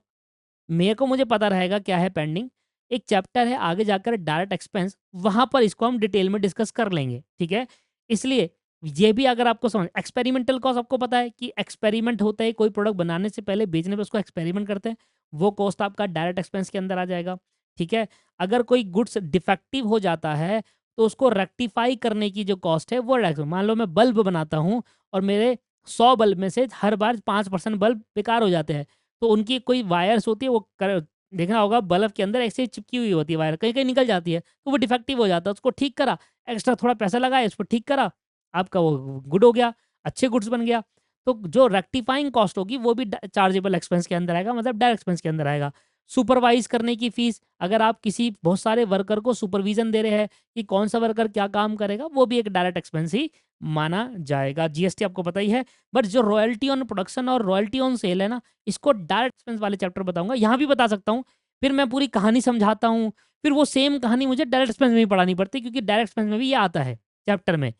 मेरे को मुझे पता रहेगा क्या है पेंडिंग। एक चैप्टर है आगे जाकर डायरेक्ट एक्सपेंस, वहां पर इसको हम डिटेल में डिस्कस कर लेंगे। ठीक है, इसलिए ये भी अगर आपको समझ, एक्सपेरिमेंटल कॉस्ट आपको पता है कि एक्सपेरिमेंट होता है, कोई प्रोडक्ट बनाने से पहले बेचने पे उसको एक्सपेरिमेंट करते हैं, वो कॉस्ट आपका डायरेक्ट एक्सपेंस के अंदर आ जाएगा। ठीक है, अगर कोई गुड्स डिफेक्टिव हो जाता है तो उसको रेक्टिफाई करने की जो कॉस्ट है वो direct- मान लो मैं बल्ब बनाता हूँ और मेरे 100 बल्ब में से हर बार 5% बल्ब बेकार हो जाते हैं, तो उनकी कोई वायर्स होती है, वो देखना होगा बल्ब के अंदर ऐसे ही चिपकी हुई होती है वायर, कहीं कहीं निकल जाती है, तो वो डिफेक्टिव हो जाता है, उसको ठीक करा, एक्स्ट्रा थोड़ा पैसा लगाया, उसको ठीक करा, आपका वो गुड हो गया, अच्छे गुड्स बन गया। तो जो रेक्टिफाइंग कॉस्ट होगी वो भी चार्जेबल एक्सपेंस के अंदर आएगा, मतलब डायरेक्ट एक्सपेंस के अंदर आएगा। सुपरवाइज करने की फीस, अगर आप किसी बहुत सारे वर्कर को सुपरविजन दे रहे हैं कि कौन सा वर्कर क्या काम करेगा, वो भी एक डायरेक्ट एक्सपेंस ही माना जाएगा। जीएसटी आपको पता ही है। बट जो रॉयल्टी ऑन प्रोडक्शन और रॉयल्टी ऑन सेल है ना, इसको डायरेक्ट एक्सपेंस वाले चैप्टर बताऊंगा, यहाँ भी बता सकता हूँ, फिर मैं पूरी कहानी समझाता हूँ, फिर वो सेम कहानी मुझे डायरेक्ट एक्सपेंस में भी पढ़ानी पड़ती है क्योंकि डायरेक्ट एक्सपेंस में भी ये आता है चैप्टर में,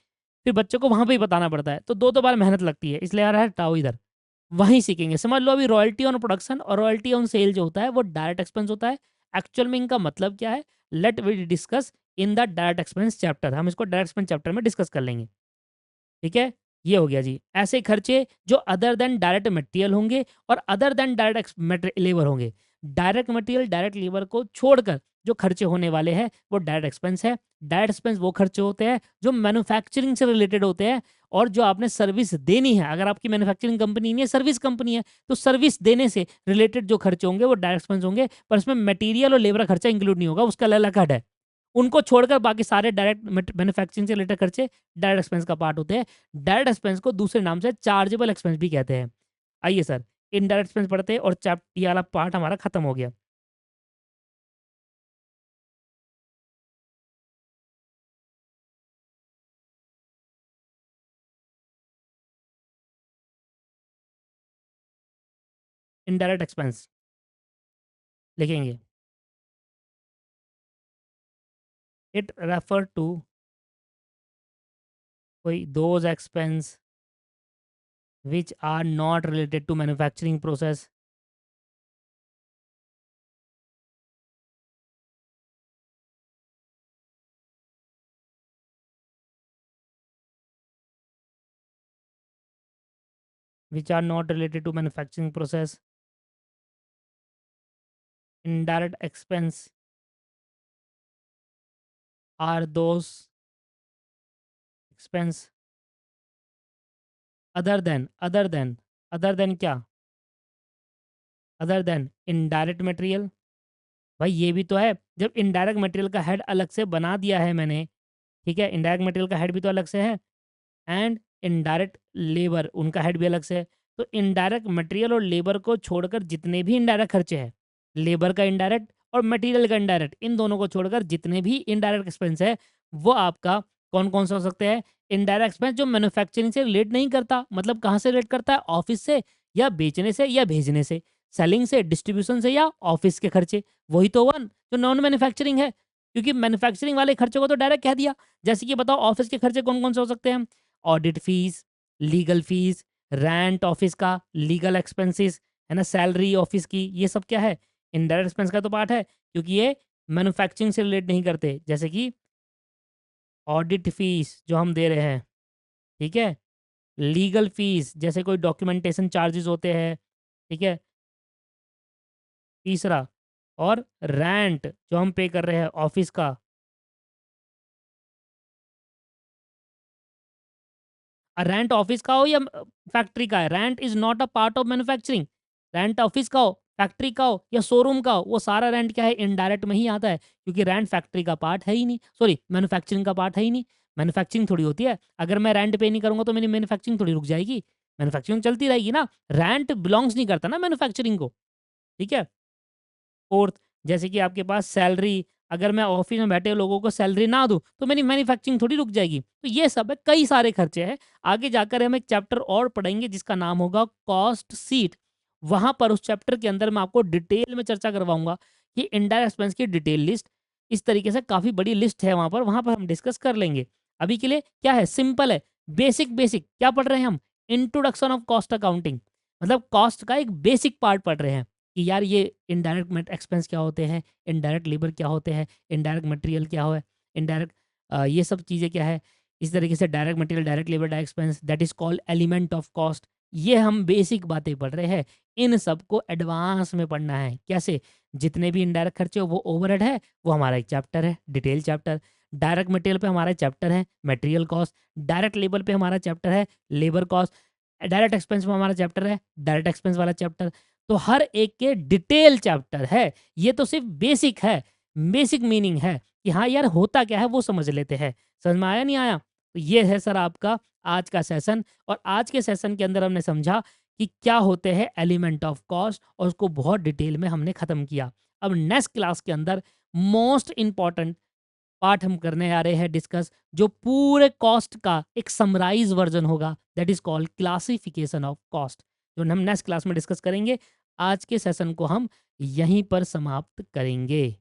फिर बच्चों को वहां पे ही बताना पड़ता है, तो दो बार मेहनत लगती है, इसलिए यार हटाओ इधर, वहीं सीखेंगे। समझ लो अभी रॉयल्टी ऑन प्रोडक्शन और रॉयल्टी ऑन सेल जो होता है वो डायरेक्ट एक्सपेंस होता है। एक्चुअल में इनका मतलब क्या है, let we discuss in the direct expense chapter, हम इसको डायरेक्ट एक्सपेंस चैप्टर में डिस्कस कर लेंगे। ठीक है, ये हो गया जी। ऐसे खर्चे जो अदर देन डायरेक्ट मटेरियल होंगे और अदर देन डायरेक्ट लेबर होंगे। डायरेक्ट मटेरियल डायरेक्ट लेबर को छोड़कर जो खर्चे होने वाले हैं वो डायरेक्ट एक्सपेंस है। डायरेक्ट एक्सपेंस वो खर्चे होते हैं जो मैन्युफैक्चरिंग से रिलेटेड होते हैं, और जो आपने सर्विस देनी है, अगर आपकी मैन्युफैक्चरिंग कंपनी नहीं है, सर्विस कंपनी है, तो सर्विस देने से रिलेटेड जो खर्चे होंगे वो डायरेक्ट एक्सपेंस होंगे, पर उसमें मटेरियल और लेबर का खर्चा इंक्लूड नहीं होगा, उसका अलग अलग हट है। उनको छोड़कर बाकी सारे डायरेक्ट मैन्युफैक्चरिंग से रिलेटेड खर्चे डायरेक्ट एक्सपेंस का पार्ट होते हैं। डायरेक्ट एक्सपेंस को दूसरे नाम से चार्जेबल एक्सपेंस भी कहते हैं। आइए सर, इनडायरेक्ट एक्सपेंस पढ़ते हैं और चैप्ट ये वाला पार्ट हमारा खत्म हो गया। इनडायरेक्ट एक्सपेंस लिखेंगे। इट रेफर टू कोई those expense which are not related to manufacturing process, which are not related to manufacturing process indirect expense are those expense other than क्या? Other than indirect material. भाई ये भी तो है, जब indirect material का head अलग से बना दिया है मैंने, ठीक है, इनडायरेक्ट मटेरियल का हेड भी तो अलग से है, एंड इनडायरेक्ट लेबर उनका हेड भी अलग से है। तो इनडायरेक्ट मटेरियल और लेबर को छोड़कर जितने भी इनडायरेक्ट खर्चे हैं, लेबर का इनडायरेक्ट और मटेरियल का इनडायरेक्ट, इन दोनों को छोड़कर जितने भी इनडायरेक्ट एक्सपेंस है, वो आपका कौन कौन से हो सकते हैं? इनडायरेक्ट एक्सपेंस जो मैन्युफैक्चरिंग से रिलेट नहीं करता, मतलब कहाँ से रिलेट करता है? ऑफिस से, या बेचने से, या भेजने से, सेलिंग से, डिस्ट्रीब्यूशन से, या ऑफिस के खर्चे, वही तो वन जो नॉन मैन्युफैक्चरिंग है। क्योंकि मैन्युफैक्चरिंग वाले खर्चों को तो डायरेक्ट कह दिया। जैसे कि बताओ ऑफिस के खर्चे कौन कौन से हो सकते हैं? Audit fees, legal fees, rent office का, लीगल एक्सपेंसेस, है ना, सैलरी ऑफिस की, ये सब क्या है? इनडायरेक्ट एक्सपेंस का तो पार्ट है, क्योंकि ये मैन्युफैक्चरिंग से रिलेट नहीं करते। जैसे कि ऑडिट फीस जो हम दे रहे हैं, ठीक है, लीगल फीस जैसे कोई डॉक्यूमेंटेशन चार्जेस होते हैं, ठीक है, तीसरा, और रेंट जो हम पे कर रहे हैं ऑफिस का। रेंट ऑफिस का हो या फैक्ट्री का है, rent is not a part of manufacturing. Rent office का हो, फैक्ट्री का हो, या शोरूम का हो, वो सारा रेंट क्या है? इनडायरेक्ट में ही आता है, क्योंकि रेंट फैक्ट्री का पार्ट है ही नहीं, सॉरी मैन्युफैक्चरिंग का पार्ट है ही नहीं। मैन्युफैक्चरिंग थोड़ी होती है, अगर मैं रेंट पे नहीं करूंगा तो मेरी मैन्युफैक्चरिंग थोड़ी रुक जाएगी, मैन्युफैक्चरिंग चलती रहेगी ना। रेंट बिलोंग्स नहीं करता ना मैन्युफैक्चरिंग को, ठीक है। फोर्थ, जैसे कि आपके पास सैलरी, अगर मैं ऑफिस में बैठे लोगों को सैलरी ना दूं तो मेरी मैन्युफैक्चरिंग थोड़ी रुक जाएगी। तो ये सब है, कई सारे खर्चे हैं। आगे जाकर हम एक चैप्टर और पढ़ेंगे जिसका नाम होगा कॉस्ट सीट। वहां पर उस चैप्टर के अंदर मैं आपको डिटेल में चर्चा करवाऊंगा कि इनडायरेक्ट एक्सपेंस की डिटेल लिस्ट, इस तरीके से काफी बड़ी लिस्ट है वहां पर हम डिस्कस कर लेंगे। अभी के लिए क्या है, सिंपल है, बेसिक बेसिक क्या पढ़ रहे हैं हम? इंट्रोडक्शन ऑफ कॉस्ट अकाउंटिंग, मतलब कॉस्ट का एक बेसिक पार्ट पढ़ रहे हैं कि यार ये इनडायरेक्ट एक्सपेंस क्या होते हैं, इनडायरेक्ट लेबर क्या होते हैं, इनडायरेक्ट मटेरियल क्या है, इनडायरेक्ट ये सब चीज़ें क्या है। इस तरीके से direct material, direct labour, direct expense, that is called element of cost. ये हम बेसिक बातें पढ़ रहे हैं, इन सबको एडवांस में पढ़ना है। कैसे? जितने भी इनडायरेक्ट खर्चे हो वो ओवरहेड है, वो हमारा एक चैप्टर है, डिटेल चैप्टर। डायरेक्ट मटेरियल पे हमारा चैप्टर है मटेरियल कॉस्ट, डायरेक्ट लेबर पे हमारा चैप्टर है लेबर कॉस्ट, डायरेक्ट एक्सपेंस में हमारा चैप्टर है डायरेक्ट एक्सपेंस वाला चैप्टर। तो हर एक के डिटेल चैप्टर है। ये तो सिर्फ बेसिक है, बेसिक मीनिंग है कि हाँ यार होता क्या है वो समझ लेते हैं। समझ में आया नहीं आया? तो ये है सर आपका आज का सेशन। और आज के सेशन के अंदर हमने समझा कि क्या होते हैं एलिमेंट ऑफ कॉस्ट, और उसको बहुत डिटेल में हमने खत्म किया। अब नेक्स्ट क्लास के अंदर मोस्ट इंपॉर्टेंट पार्ट हम करने आ रहे हैं डिस्कस, जो पूरे कॉस्ट का एक समराइज वर्जन होगा, that is called classification of cost, जो हम नेक्स्ट क्लास में डिस्कस करेंगे। आज के सेशन को हम यहीं पर समाप्त करेंगे।